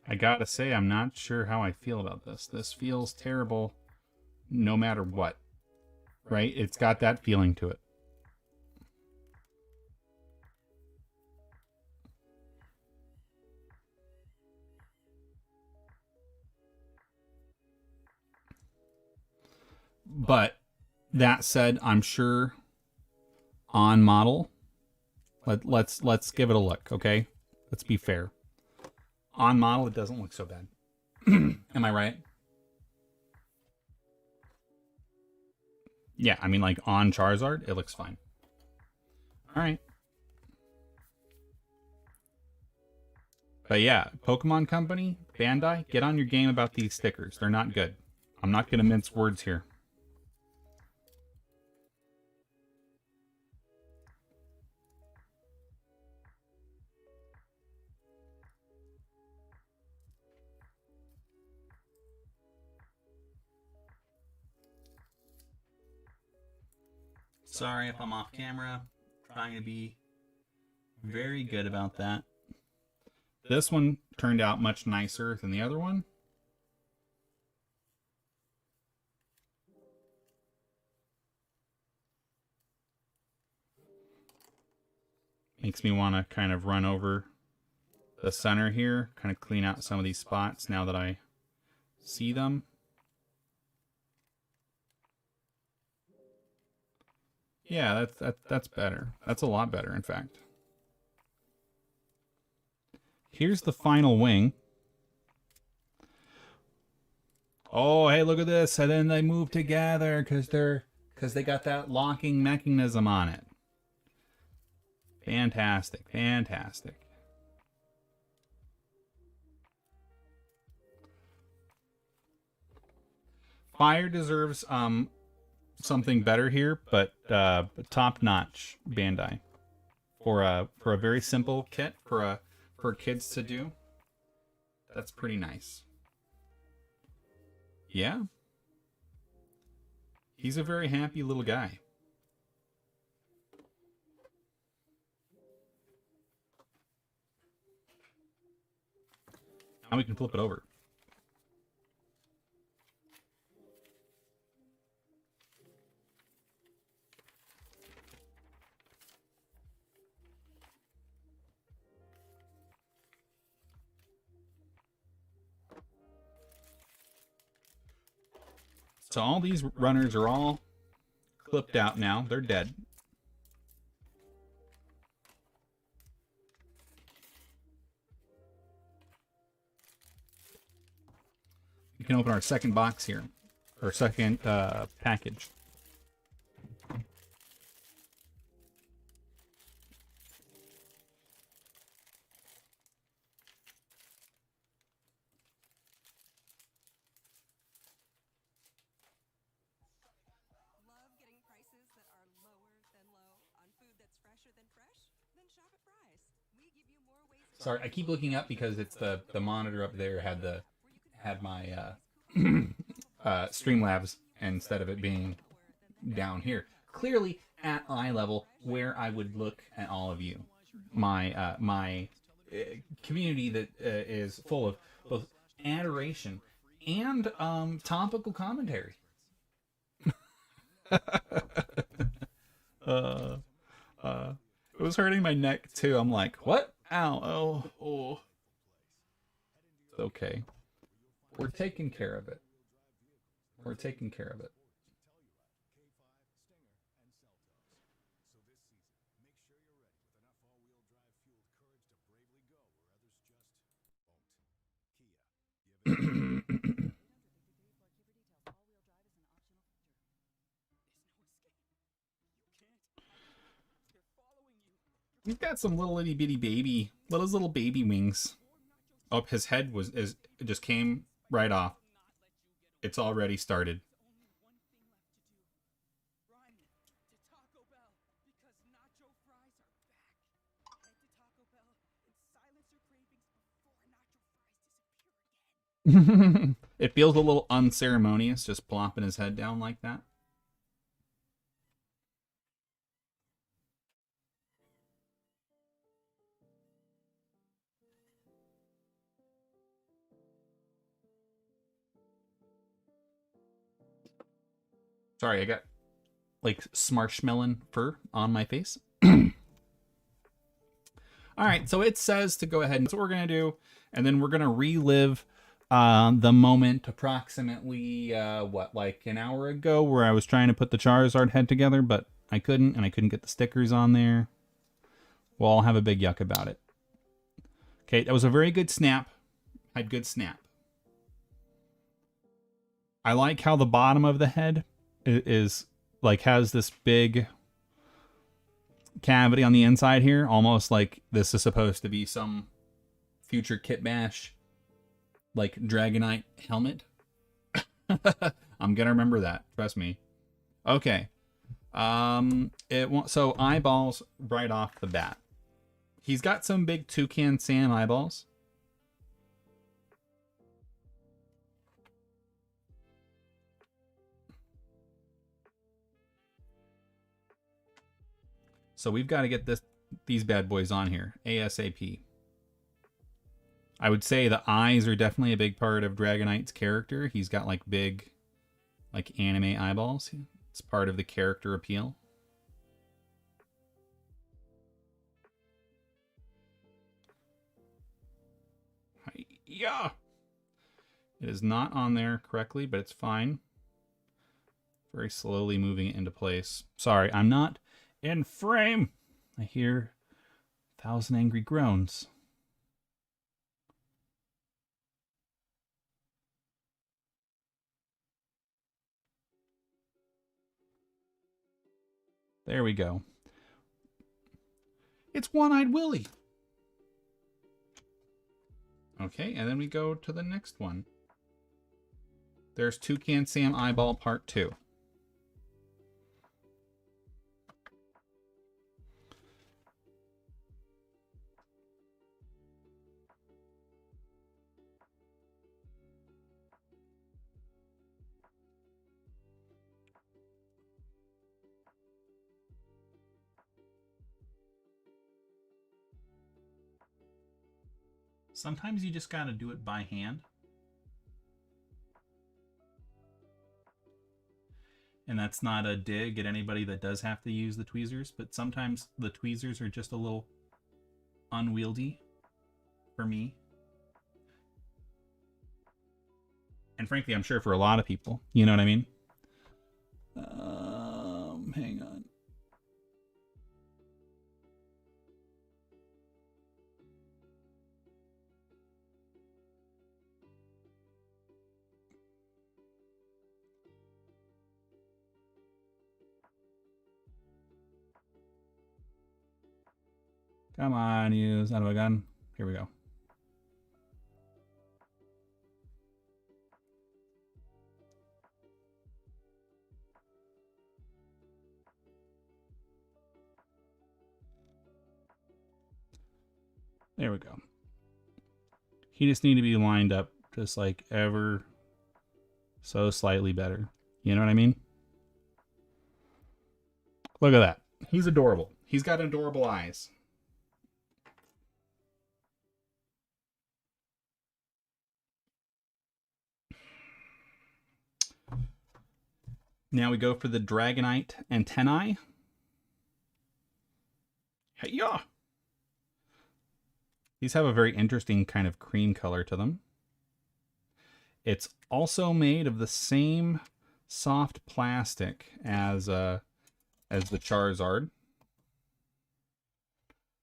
I gotta say, I'm not sure how I feel about this. This feels terrible no matter what. Right? It's got that feeling to it. But that said, I'm sure on model, let's give it a look, okay? Let's be fair. On model, it doesn't look so bad. Am I right? Yeah, I mean, like, on Charizard, it looks fine. Alright. But yeah, Pokemon Company, Bandai, get on your game about these stickers. They're not good. I'm not going to mince words here. Sorry if I'm off camera. Trying to be very good about that. This one turned out much nicer than the other one. Makes me want to kind of run over the center here, kind of clean out some of these spots now that I see them. Yeah, that's better. That's a lot better, in fact. Here's the final wing. Oh, hey, look at this. And then they move together because they got that locking mechanism on it. Fantastic, fantastic. Fire deserves something better here, but top notch Bandai for a very simple kit for kids to do. That's pretty nice. Yeah. He's a very happy little guy. Now we can flip it over. So all these runners are all clipped out now. They're dead. We can open our second box here. Our second package. Sorry, I keep looking up because it's the monitor up there had my Streamlabs instead of it being down here. Clearly at eye level, where I would look at all of you, my community that is full of both adoration and topical commentary. It was hurting my neck too. I'm like, what? Ow. Oh. Okay. We're taking care of it. We're taking care of it. He's got some little itty bitty baby, little baby wings. Oh, his head it just came right off. It's already started. It feels a little unceremonious just plopping his head down like that. Sorry, I got like smarshmallow fur on my face. All right, so it says to go ahead and that's what we're going to do. And then we're going to relive the moment approximately, like an hour ago where I was trying to put the Charizard head together, but I couldn't, and I couldn't get the stickers on there. We'll all have a big yuck about it. Okay, that was a very good snap. Had good snap. I like how the bottom of the head is like has this big cavity on the inside here, almost like this is supposed to be some future Kit Bash like Dragonite helmet. I'm gonna remember that, trust me. Okay. So eyeballs right off the bat. He's got some big Toucan Sam eyeballs. So we've got to get these bad boys on here ASAP. I would say the eyes are definitely a big part of Dragonite's character. He's got like big, like anime eyeballs. It's part of the character appeal. Yeah. It is not on there correctly, but it's fine. Very slowly moving it into place. Sorry, I'm not in frame. I hear 1,000 angry groans. There we go. It's One-Eyed Willy. Okay, and then we go to the next one. There's Toucan Sam Eyeball Part 2. Sometimes you just gotta do it by hand. And that's not a dig at anybody that does have to use the tweezers, but sometimes the tweezers are just a little unwieldy for me. And frankly, I'm sure for a lot of people, you know what I mean? Hang on. Come on, use out of a gun. Here we go. There we go. He just need to be lined up just like ever so slightly better. You know what I mean? Look at that. He's adorable. He's got adorable eyes. Now we go for the Dragonite antennae. Hey-ya! These have a very interesting kind of cream color to them. It's also made of the same soft plastic as the Charizard.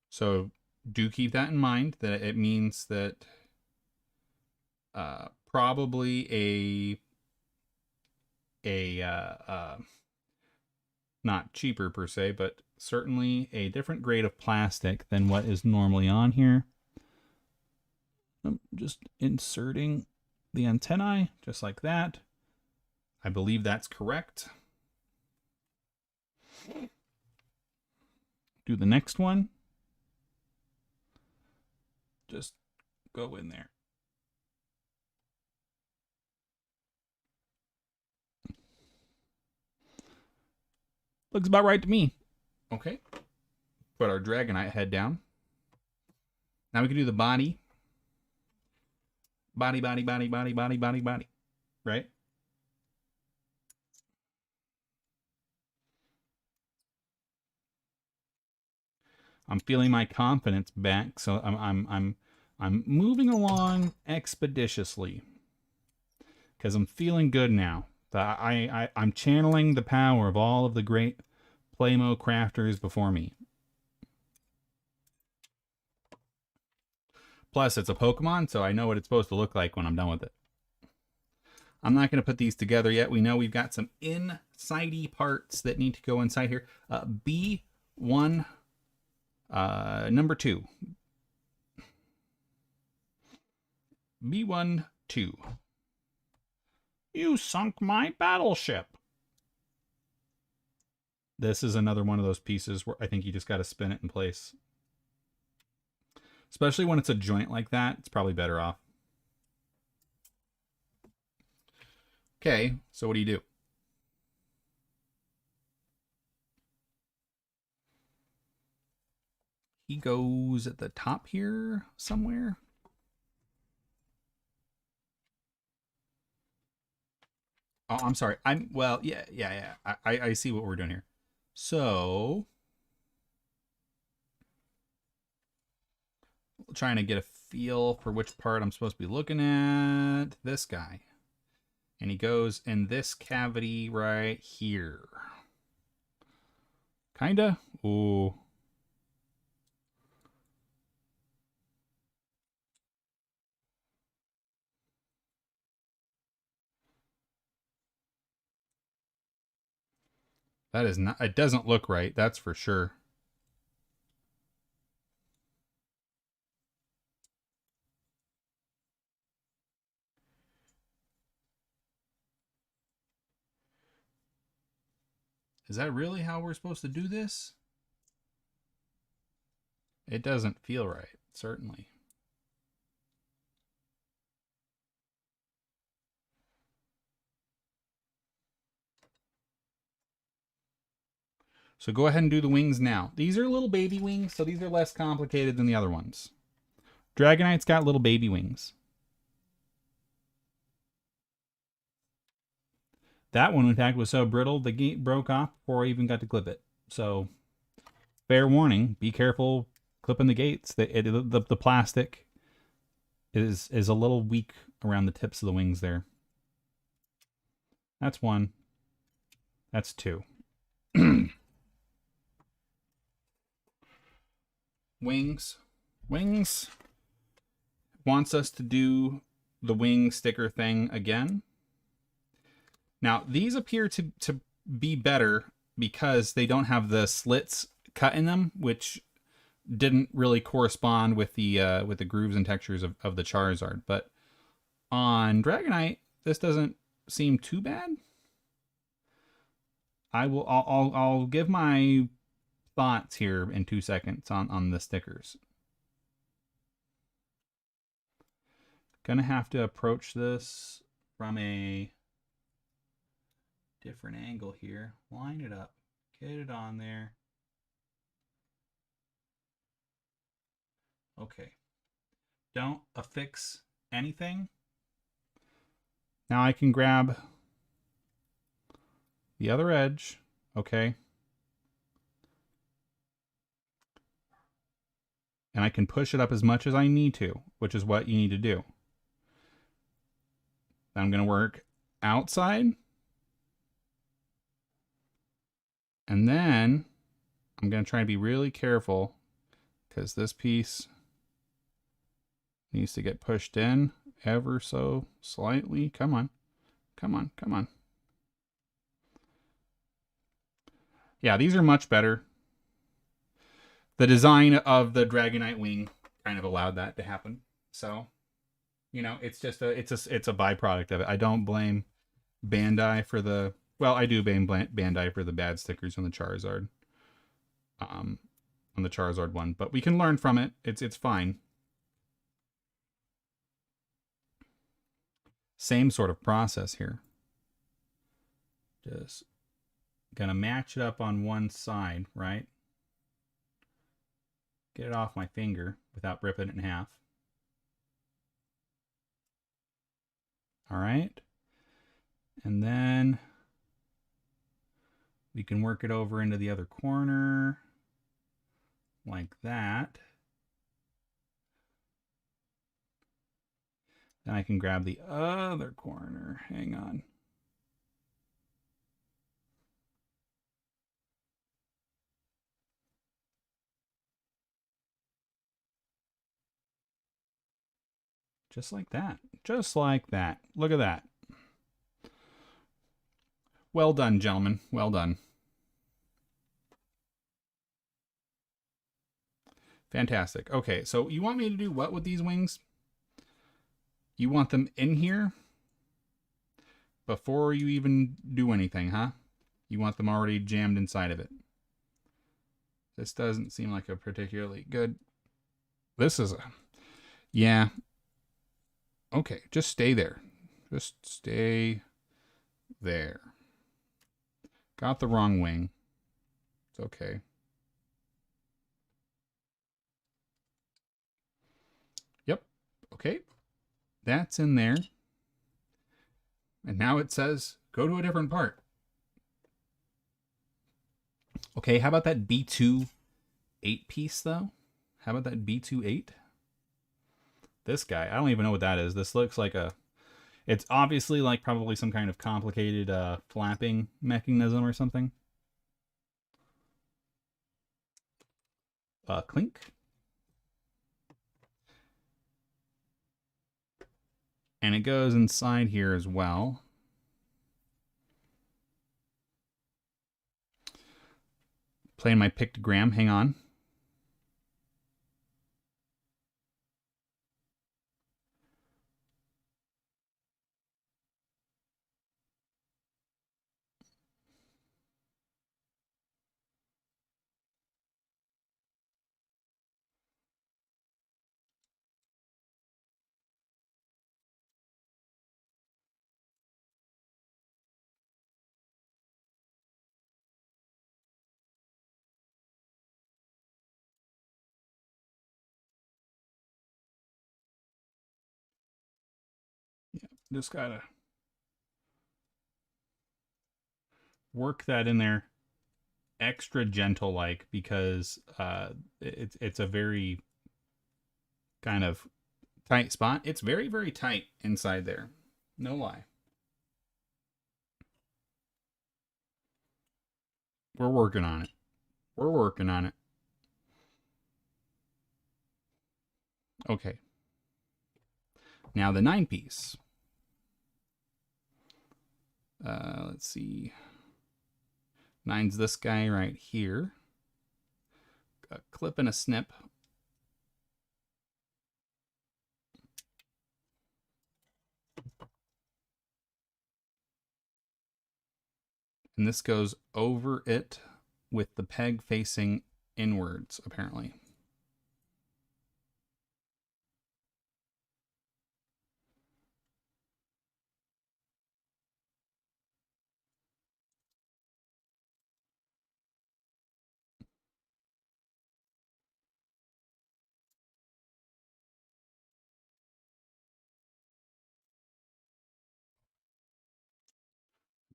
So do keep that in mind, that it means that probably not cheaper per se, but certainly a different grade of plastic than what is normally on here. I'm just inserting the antennae just like that. I believe that's correct. Do the next one. Just go in there. Looks about right to me. Okay. Put our Dragonite head down. Now we can do the body. Body, body, body, body, body, body, body. Right? I'm feeling my confidence back, so I'm moving along expeditiously because I'm feeling good now. I'm channeling the power of all of the great Plamo crafters before me. Plus, it's a Pokemon, so I know what it's supposed to look like when I'm done with it. I'm not going to put these together yet. We know we've got some inside-y parts that need to go inside here. B1, number 2. B1, 2. You sunk my battleship. This is another one of those pieces where I think you just got to spin it in place. Especially when it's a joint like that, it's probably better off. Okay, so what do? He goes at the top here somewhere. Oh, I'm sorry. Yeah. I see what we're doing here. So, trying to get a feel for which part I'm supposed to be looking at. This guy. And he goes in this cavity right here. Kinda? Ooh. That is not, it doesn't look right, that's for sure. Is that really how we're supposed to do this? It doesn't feel right, certainly. So go ahead and do the wings now. These are little baby wings, so these are less complicated than the other ones. Dragonite's got little baby wings. That one, in fact, was so brittle, the gate broke off before I even got to clip it. So, fair warning, be careful clipping the gates. The plastic is a little weak around the tips of the wings there. That's one. That's two. Wings. Wings wants us to do the wing sticker thing again. Now, these appear to be better because they don't have the slits cut in them, which didn't really correspond with the grooves and textures of the Charizard. But on Dragonite, this doesn't seem too bad. I'll give my thoughts here in 2 seconds on the stickers. Gonna have to approach this from a different angle here. Line it up. Get it on there. Okay. Don't affix anything. Now I can grab the other edge. Okay. And I can push it up as much as I need to, which is what you need to do. Then I'm going to work outside. And then I'm going to try to be really careful because this piece needs to get pushed in ever so slightly. Come on. Come on. Come on. Yeah, these are much better. The design of the Dragonite wing kind of allowed that to happen. So, you know, it's just it's a byproduct of it. I don't blame Bandai for the, well, I do blame Bandai for the bad stickers on the Charizard. On the Charizard one, but we can learn from it. It's fine. Same sort of process here. Just gonna match it up on one side, right? Get it off my finger without ripping it in half. All right. And then we can work it over into the other corner like that. Then I can grab the other corner. Hang on. Just like that. Just like that. Look at that. Well done, gentlemen. Well done. Fantastic. Okay, so you want me to do what with these wings? You want them in here before you even do anything, huh? You want them already jammed inside of it. This doesn't seem like a particularly good... This is a... Yeah. Okay, just stay there. Just stay there. Got the wrong wing. It's okay. Yep. Okay. That's in there. And now it says, go to a different part. Okay, how about that B2 8 piece, though? How about that B2 8? This guy, I don't even know what that is. This looks like a... It's obviously like probably some kind of complicated flapping mechanism or something. Clink. And it goes inside here as well. Playing my pictogram. Hang on. Yeah, just gotta work that in there extra gentle like because it's a very kind of tight spot. It's very, very tight inside there. No lie. We're working on it. We're working on it. Okay. Now the 9 piece. Let's see. 9's this guy right here. A clip and a snip. And this goes over it with the peg facing inwards, apparently.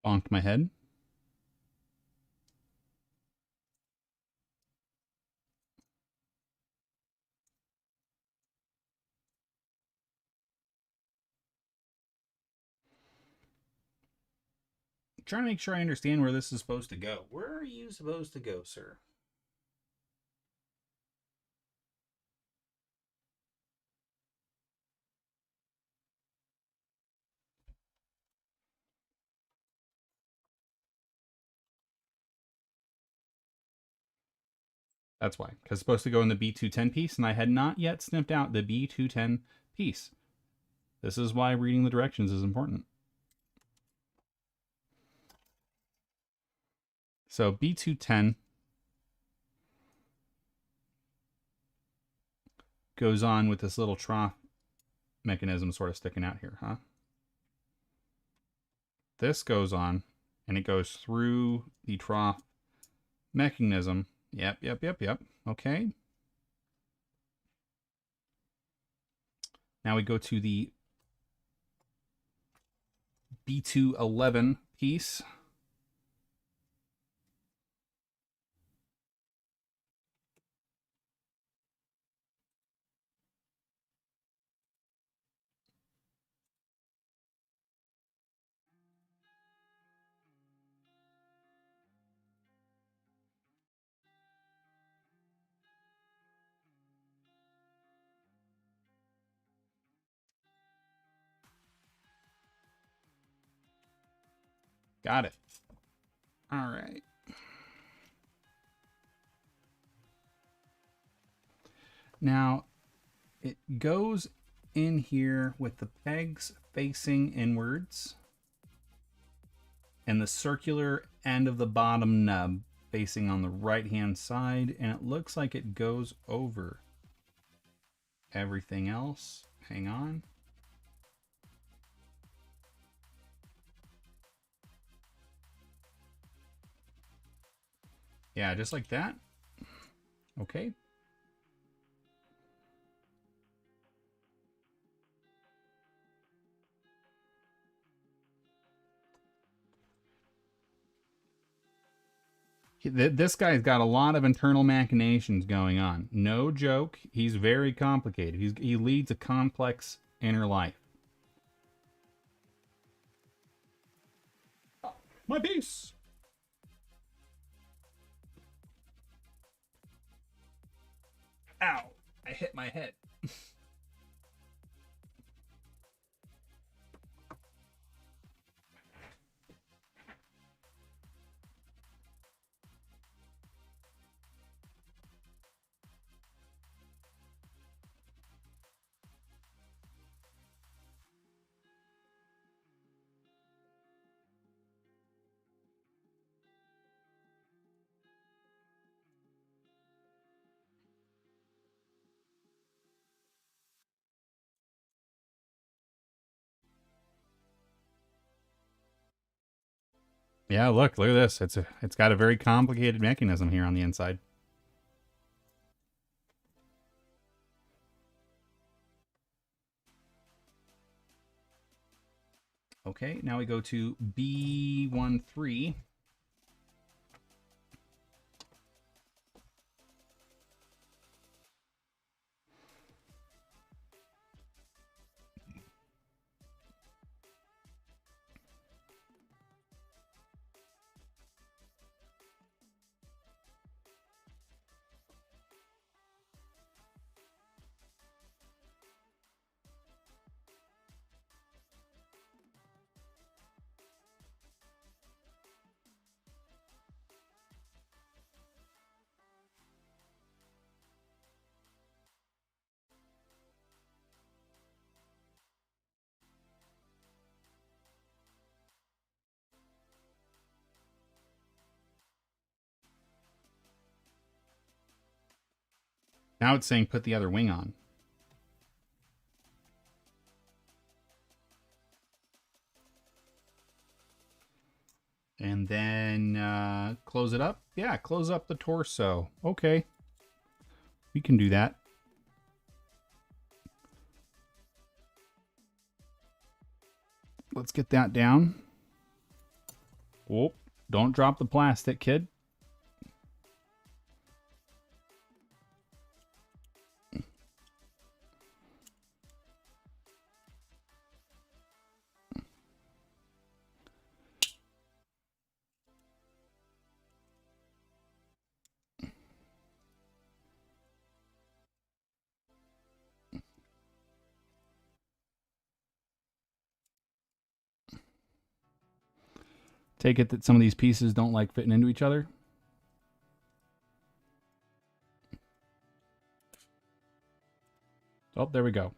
Bonked my head. trying to make sure I understand where this is supposed to go. Where are you supposed to go, sir? That's why, because it's supposed to go in the B210 piece, and I had not yet sniffed out the B210 piece. This is why reading the directions is important. So B210 goes on with this little trough mechanism sort of sticking out here, huh? This goes on, and it goes through the trough mechanism. Yep. Okay. Now we go to the B211 piece. Got it. All right. Now, it goes in here with the pegs facing inwards and the circular end of the bottom nub facing on the right-hand side, and it looks like it goes over everything else. Hang on. Yeah, just like that. Okay. This guy's got a lot of internal machinations going on. No joke. He's very complicated. He leads a complex inner life. My piece. Ow. I hit my head. Yeah, look at this. It's got a very complicated mechanism here on the inside. Okay, now we go to B13. Now it's saying put the other wing on. And then close it up. Yeah, close up the torso. Okay. We can do that. Let's get that down. Oh, don't drop the plastic, kid. Take it that some of these pieces don't like fitting into each other. Oh, there we go.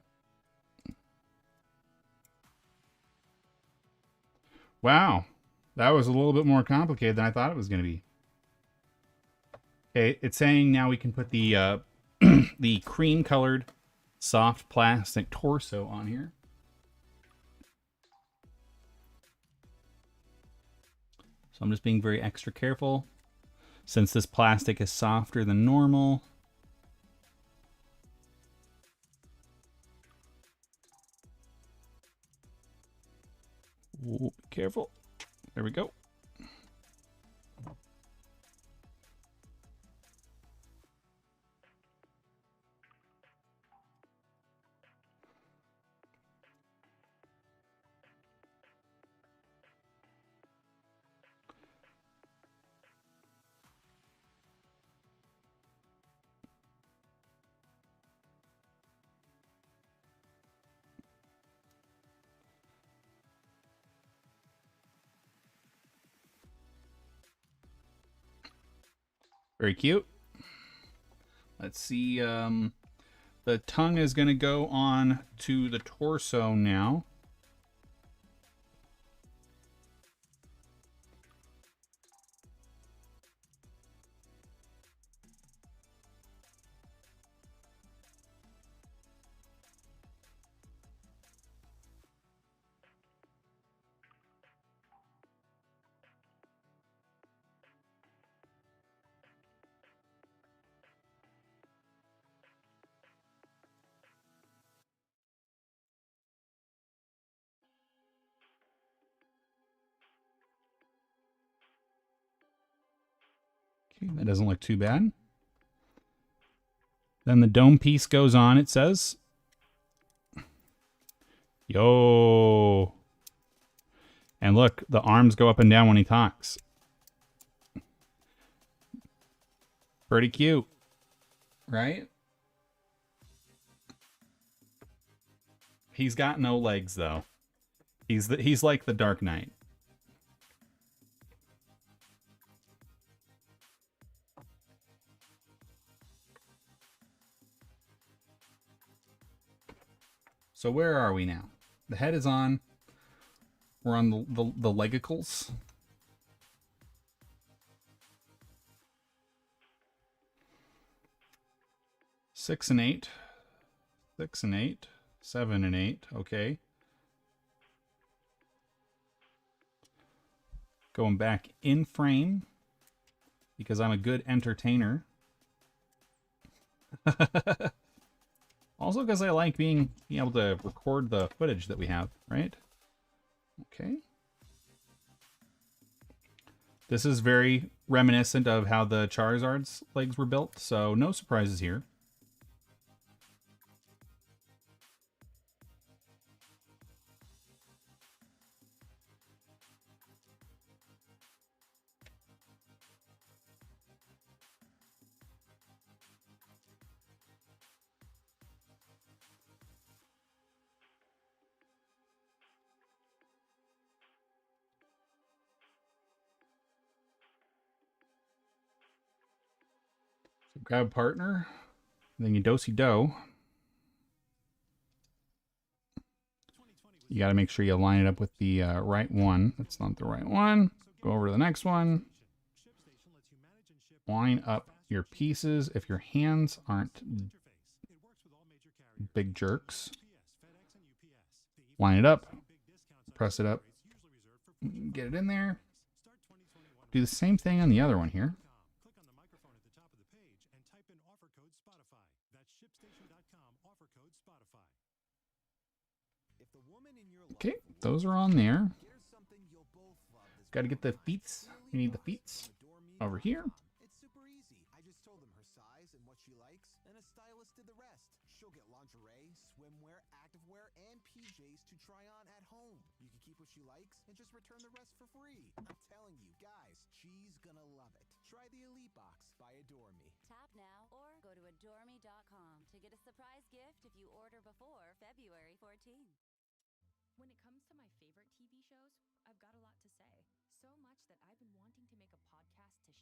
Wow. That was a little bit more complicated than I thought it was going to be. Okay, it's saying now we can put the the cream-colored soft plastic torso on here. So I'm just being very extra careful since this plastic is softer than normal. Ooh, be careful. There we go. Very cute. Let's see. The tongue is going to go on to the torso now. Okay, that doesn't look too bad. Then the dome piece goes on, it says. Yo. And look, the arms go up and down when he talks. Pretty cute. Right? He's got no legs, though. He's like the Dark Knight. So where are we now? The head is on. We're on the legicles. Six and eight. 6 and 8. 7 and 8. Okay. Going back in frame because I'm a good entertainer. Also because I like being able to record the footage that we have, right? Okay. This is very reminiscent of how the Charizard's legs were built, so no surprises here. So grab partner, then you do-si-do. You got to make sure you line it up with the right one. That's not the right one. Go over to the next one. Line up your pieces. If your hands aren't big jerks, line it up, press it up, get it in there. Do the same thing on the other one here. Okay, those are on there. Got to get the feet. You need the feet over here. It's super easy. I just told him her size and what she likes, and a stylist did the rest. She'll get lingerie, swimwear, activewear, and PJs to try on at home. You can keep what she likes and just return the rest for free. I'm telling you, guys, she's gonna love it. Try the Elite Box by Adore Me. Tap now or go to adoreme.com to get a surprise gift if you order before February 14th. When it comes to my favorite TV shows, I've got a lot to say. So much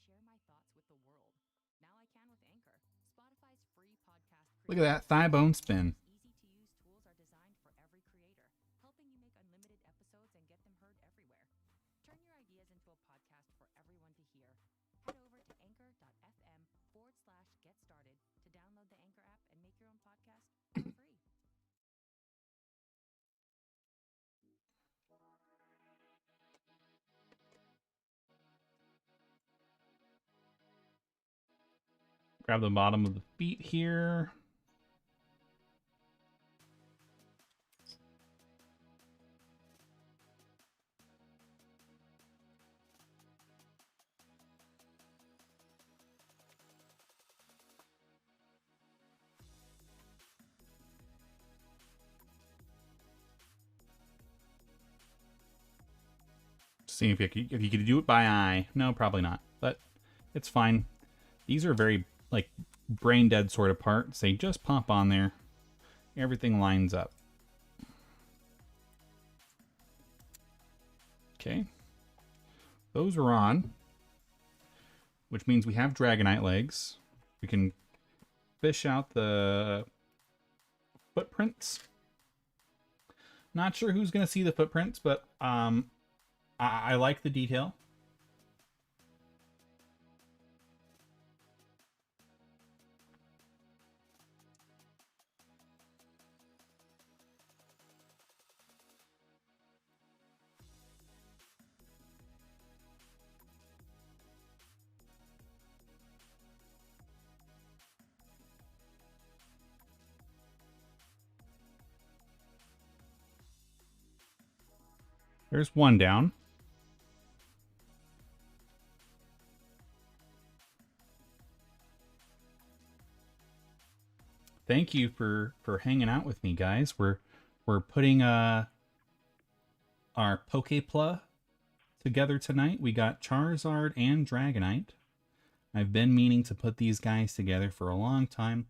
share my thoughts with the world. Now I can with Anchor, Spotify's free podcast. Look at that thigh bone spin. Easy-to-use tools are designed for every creator, helping you make unlimited episodes and get them heard everywhere. Turn your ideas into a podcast for everyone to hear. Head over to anchor.fm/get started to download the Anchor app and make your own podcast for free. Grab the bottom of the feet here. See if you could do it by eye. No, probably not, but it's fine. These are very like brain dead sort of parts. They just pop on there. Everything lines up. Okay. Those are on, which means we have Dragonite legs. We can fish out the footprints. Not sure who's going to see the footprints, but I like the detail. There's one down. Thank you for hanging out with me, guys. We're putting our Poképla together tonight. We got Charizard and Dragonite. I've been meaning to put these guys together for a long time,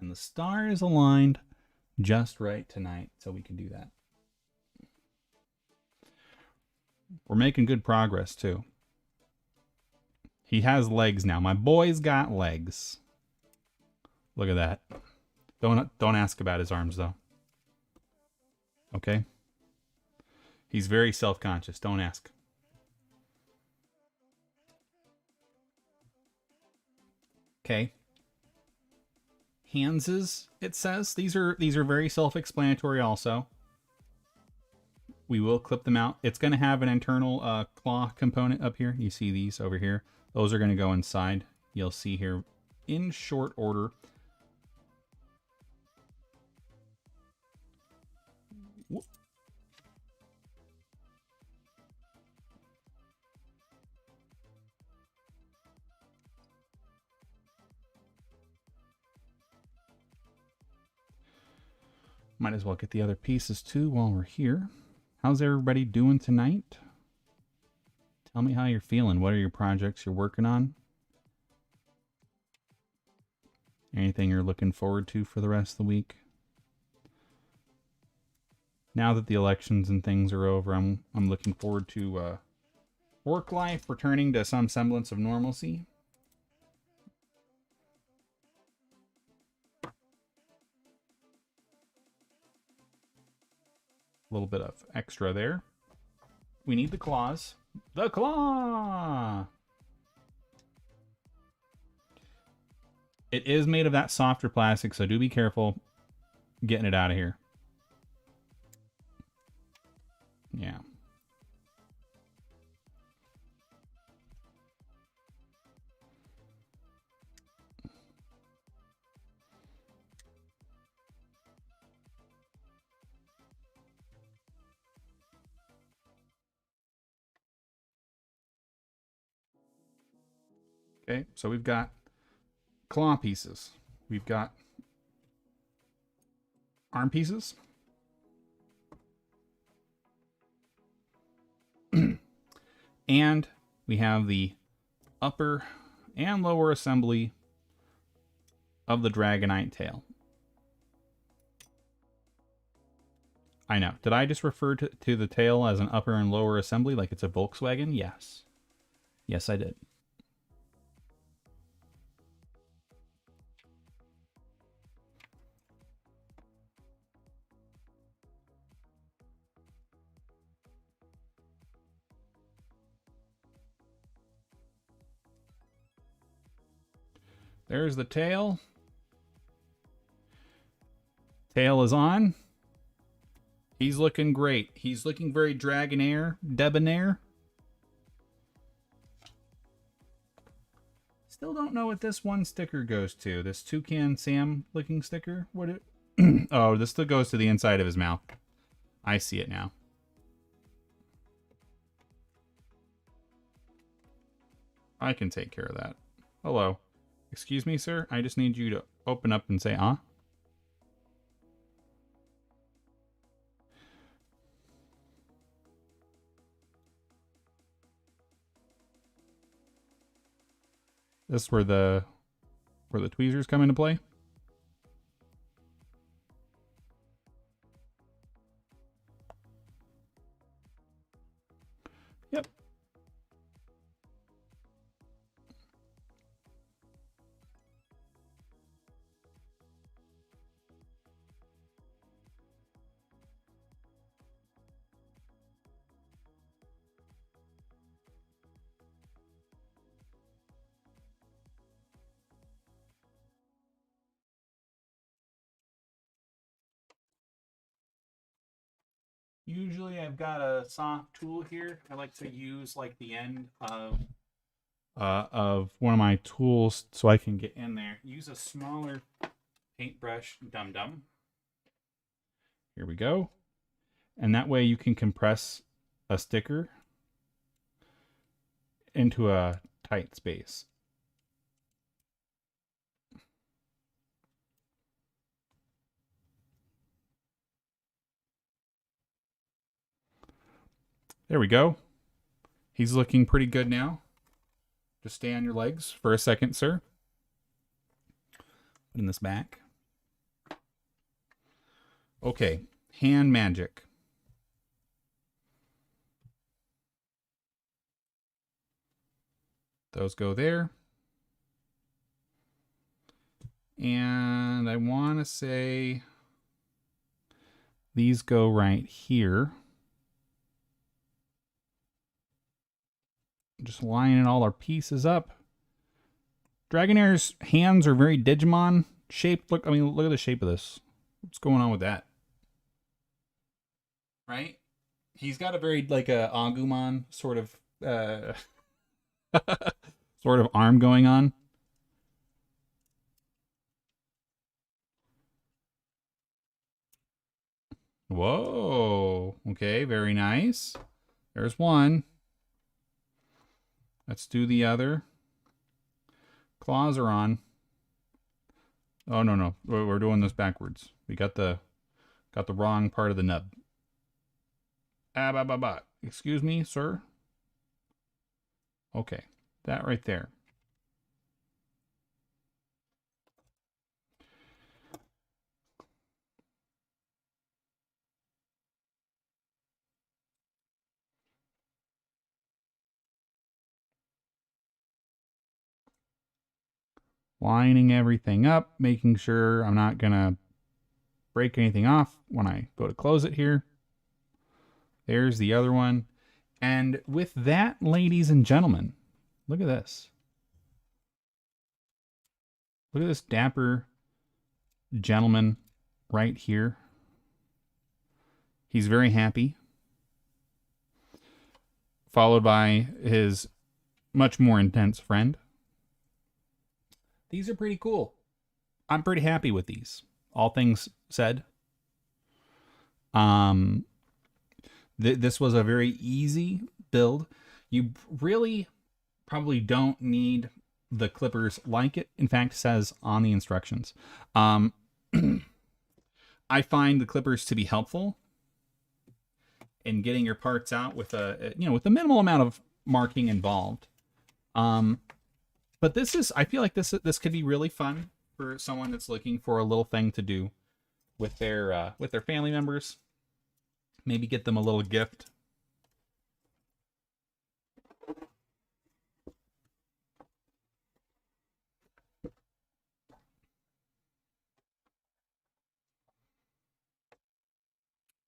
and the stars aligned just right tonight, so we can do that. We're making good progress too. He has legs now. My boy's got legs. Look at that. Don't ask about his arms though. Okay? He's very self-conscious. Don't ask. Okay. Handses, it says. These are very self-explanatory also. We will clip them out. It's going to have an internal claw component up here. You see these over here. Those are going to go inside. You'll see here in short order. Whoop. Might as well get the other pieces too while we're here. How's everybody doing tonight? Tell me how you're feeling. What are your projects you're working on? Anything you're looking forward to for the rest of the week? Now that the elections and things are over, I'm looking forward to work life returning to some semblance of normalcy. A little bit of extra there. We need the claws. The claw! It is made of that softer plastic, so do be careful getting it out of here. Yeah. Okay, so we've got claw pieces. We've got arm pieces. And we have the upper and lower assembly of the Dragonite tail. I know. Did I just refer to the tail as an upper and lower assembly like it's a Volkswagen? Yes. Yes, I did. There's the tail. Tail is on. He's looking great. He's looking very Dragonair, debonair. Still don't know what this one sticker goes to. This Toucan Sam looking sticker. What it? Oh, this still goes to the inside of his mouth. I see it now. I can take care of that. Hello. Excuse me, sir. I just need you to open up and say, ah. This is where the tweezers come into play. Yep. Usually I've got a soft tool here. I like to use like the end of one of my tools so I can get in there. Use a smaller paintbrush, dum-dum. Here we go. And that way you can compress a sticker into a tight space. There we go. He's looking pretty good now. Just stay on your legs for a second, sir. Put in this back. Okay, hand magic. Those go there. And I want to say these go right here. Just lining all our pieces up. Dragonair's hands are very Digimon shaped. Look, I mean, look at the shape of this. What's going on with that? Right? He's got a very like a Agumon sort of sort of arm going on. Whoa. Okay, very nice. There's one. Let's do the other. Claws are on. Oh, no. We're doing this backwards. We got the wrong part of the nub. Excuse me, sir. Okay. That right there. Lining everything up, making sure I'm not going to break anything off when I go to close it here. There's the other one. And with that, ladies and gentlemen, look at this. Look at this dapper gentleman right here. He's very happy. Followed by his much more intense friend. These are pretty cool. I'm pretty happy with these. All things said. This was a very easy build. You really probably don't need the clippers like it, in fact, says on the instructions. I find the clippers to be helpful in getting your parts out with a with a minimal amount of marking involved. But I feel like this could be really fun for someone that's looking for a little thing to do with their family members. Maybe get them a little gift.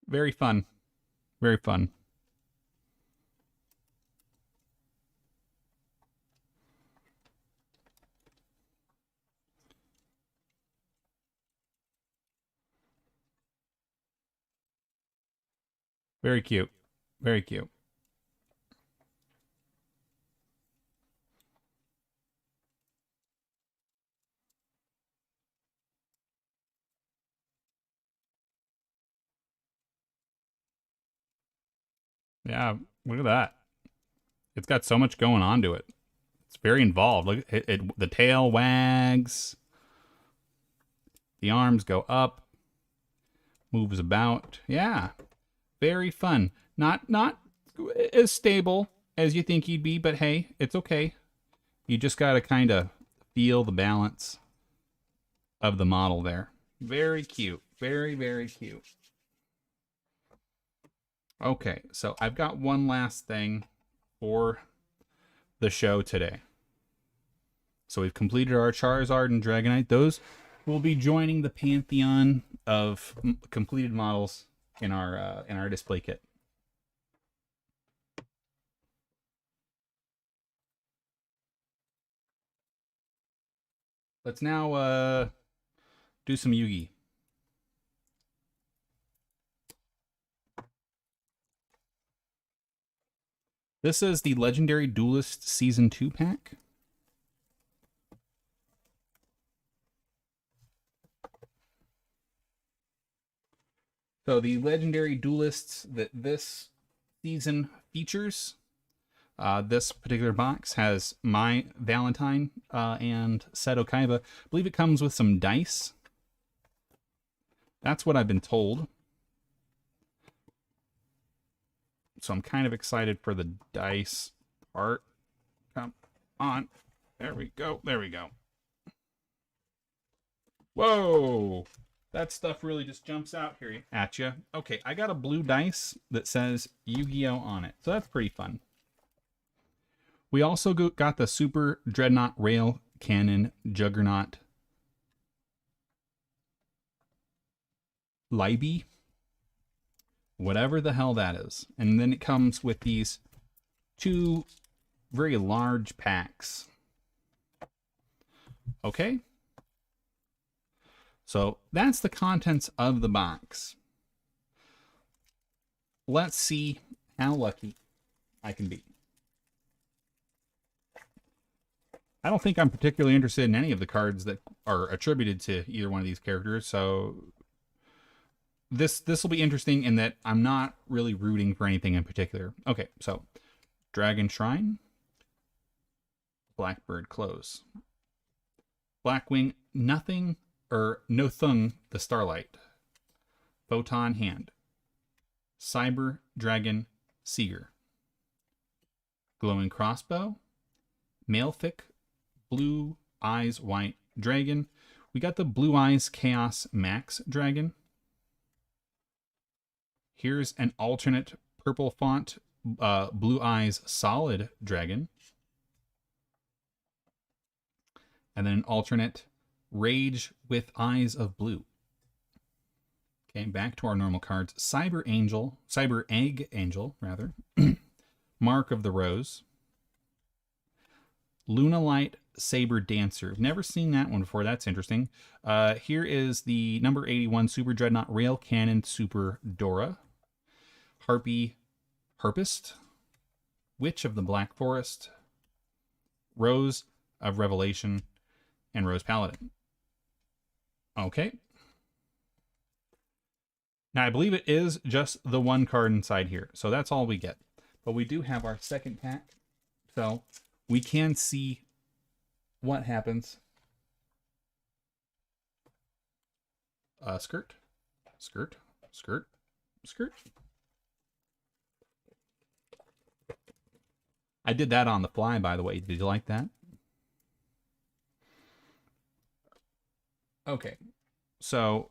Very fun. Very fun. Very cute. Very cute. Yeah, look at that. It's got so much going on to it. It's very involved. Look, the tail wags. The arms go up. Moves about. Yeah, very fun. Not as stable as you think he'd be, but hey, it's okay. You just got to kind of feel the balance of the model there. Very cute. Very, very cute. Okay, so I've got one last thing for the show today. So we've completed our Charizard and Dragonite. Those will be joining the pantheon of completed models in our display kit. Let's now do some Yugi. This is the Legendary Duelist Season 2 pack. So the Legendary Duelists that this season features, this particular box has my Valentine and Seto Kaiba. I believe it comes with some dice. That's what I've been told. So I'm kind of excited for the dice part. Come on. There we go. There we go. Whoa. That stuff really just jumps out here at you. Okay, I got a blue dice that says Yu-Gi-Oh on it. So that's pretty fun. We also got the Super Dreadnought Rail Cannon Juggernaut Libby. Whatever the hell that is. And then it comes with these two very large packs. Okay. So that's the contents of the box. Let's see how lucky I can be. I don't think I'm particularly interested in any of the cards that are attributed to either one of these characters, so this will be interesting in that I'm not really rooting for anything in particular. Okay, so Dragon Shrine, Blackbird Close, Blackwing Nothing or No Thung the Starlight, Photon Hand, Cyber Dragon Seeger, Glowing Crossbow, Malefic Blue Eyes White Dragon. We got the Blue Eyes Chaos Max Dragon. Here's an alternate purple font Blue Eyes Solid Dragon. And then an alternate Rage with Eyes of Blue. Okay, back to our normal cards. Cyber Egg Angel, rather. Mark of the Rose. Lunalight Saber Dancer. Never seen that one before. That's interesting. Here is the number 81 Super Dreadnought Rail Cannon Super Dora. Harpy Harpist. Witch of the Black Forest. Rose of Revelation. And Rose Paladin. Okay. Now, I believe it is just the one card inside here. So that's all we get. But we do have our second pack. So we can see what happens. Skirt. Skirt. Skirt. Skirt. I did that on the fly, by the way. Did you like that? Okay. So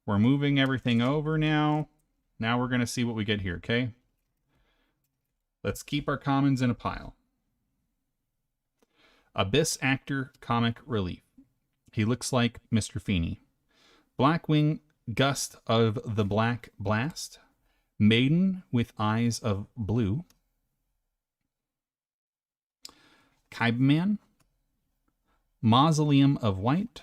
we're moving everything over now. Now we're going to see what we get here, okay? Let's keep our commons in a pile. Abyss Actor Comic Relief. He looks like Mr. Feeney. Blackwing Gust of the Black Blast. Maiden with Eyes of Blue. Kaibaman. Mausoleum of White.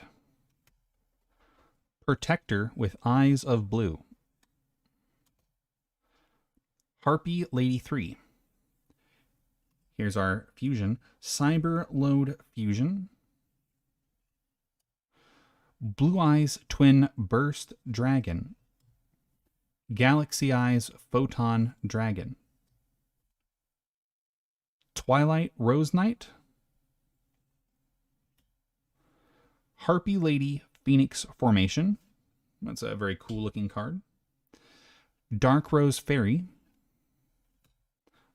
Protector with Eyes of Blue. Harpy Lady 3. Here's our fusion. Cyber Load Fusion. Blue Eyes Twin Burst Dragon. Galaxy Eyes Photon Dragon. Twilight Rose Knight. Harpy Lady Phoenix Formation. That's a very cool looking card. Dark Rose Fairy.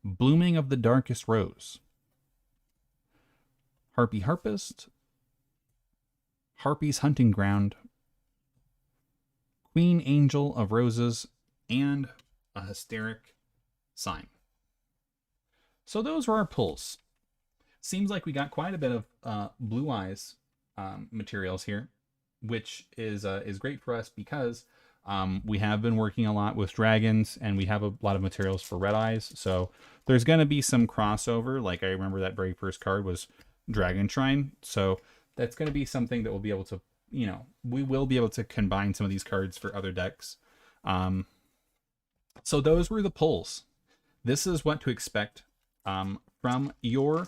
Blooming of the Darkest Rose. Harpy Harpist. Harpy's Hunting Ground. Queen Angel of Roses. And a Hysteric Sign. So those were our pulls. Seems like we got quite a bit of Blue Eyes materials here, which is great for us because we have been working a lot with dragons and we have a lot of materials for Red Eyes. So there's going to be some crossover. Like I remember that very first card was Dragon Shrine. So that's going to be something that we'll be able to, you know, we will be able to combine some of these cards for other decks. So those were the pulls. This is what to expect from your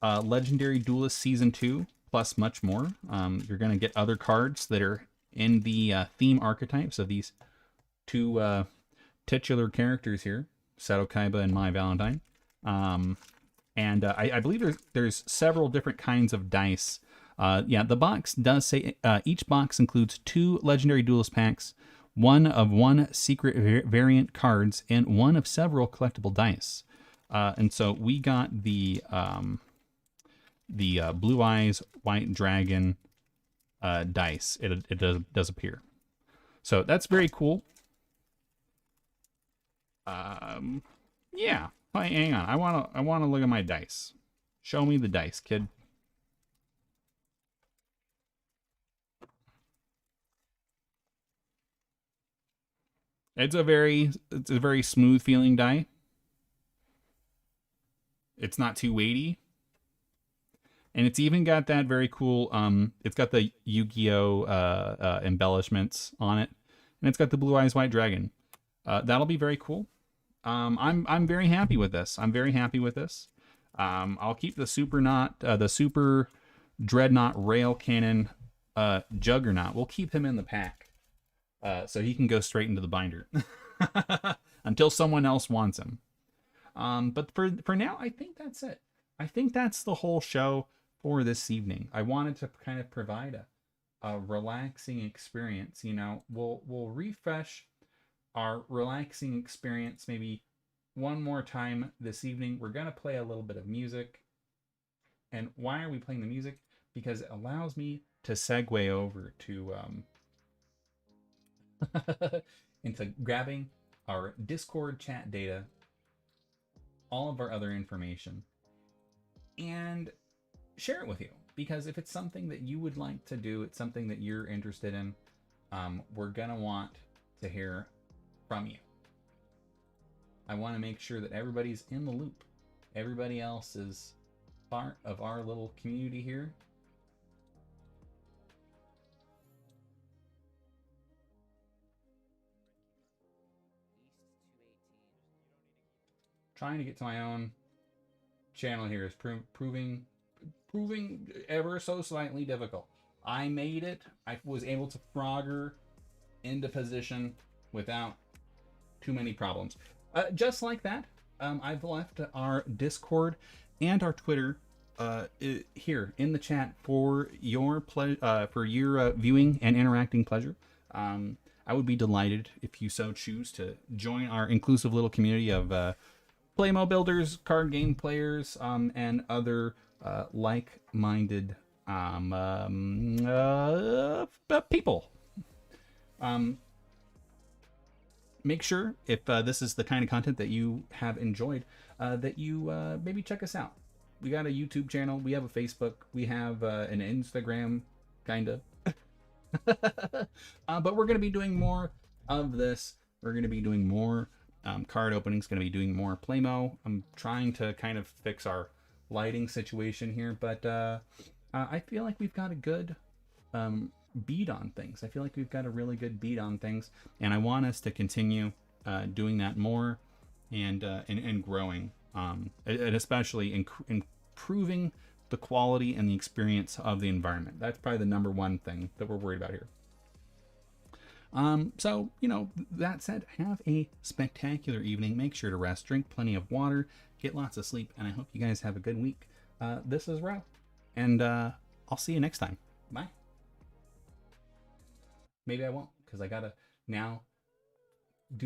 Legendary Duelist Season 2, plus much more. You're going to get other cards that are in the theme archetypes of these two titular characters here, Seto Kaiba and My Valentine. And I believe there's several different kinds of dice. Yeah, the box does say each box includes 2 Legendary Duelist packs, 1 secret variant cards, and 1 of several collectible dice. And so we got the Blue Eyes White Dragon dice. It does appear. So that's very cool. Yeah. Hang on. I wanna look at my dice. Show me the dice, kid. It's a very smooth feeling die. It's not too weighty. And it's even got that very cool, it's got the Yu-Gi-Oh embellishments on it. And it's got the Blue Eyes White Dragon. That'll be very cool. I'm very happy with this. I'll keep the Super Dreadnought Rail Cannon Juggernaut. We'll keep him in the pack. So he can go straight into the binder. Until someone else wants him. But for now, I think that's it. I think that's the whole show for this evening. I wanted to kind of provide a relaxing experience. You know, we'll refresh our relaxing experience maybe one more time this evening. We're gonna play a little bit of music. And why are we playing the music? Because it allows me to segue over to into grabbing our Discord chat data, all of our other information, and share it with you. Because if it's something that you would like to do, it's something that you're interested in, we're gonna want to hear from you. I want to make sure that everybody's in the loop. Everybody else is part of our little community here. Trying to get to my own channel here is proving ever so slightly difficult. I made it. I was able to frogger into position without too many problems. Just like that, I've left our Discord and our Twitter here in the chat for your viewing and interacting pleasure. I would be delighted if you so choose to join our inclusive little community of Plamo builders, card game players, and other like-minded people. Make sure, if this is the kind of content that you have enjoyed, that you maybe check us out. We got a YouTube channel, we have a Facebook, we have an Instagram, kind of. But we're going to be doing more of this. We're going to be doing more card openings, going to be doing more Plamo. I'm trying to kind of fix our lighting situation here, but I feel like we've got a good beat on things. I feel like we've got a really good beat on things, and I want us to continue doing that more and growing, and especially improving the quality and the experience of the environment. That's probably the number one thing that we're worried about here. So, you know, that said, have a spectacular evening. Make sure to rest, drink plenty of water, get lots of sleep, and I hope you guys have a good week. This is Ro, and I'll see you next time. Bye. Maybe I won't, because I gotta now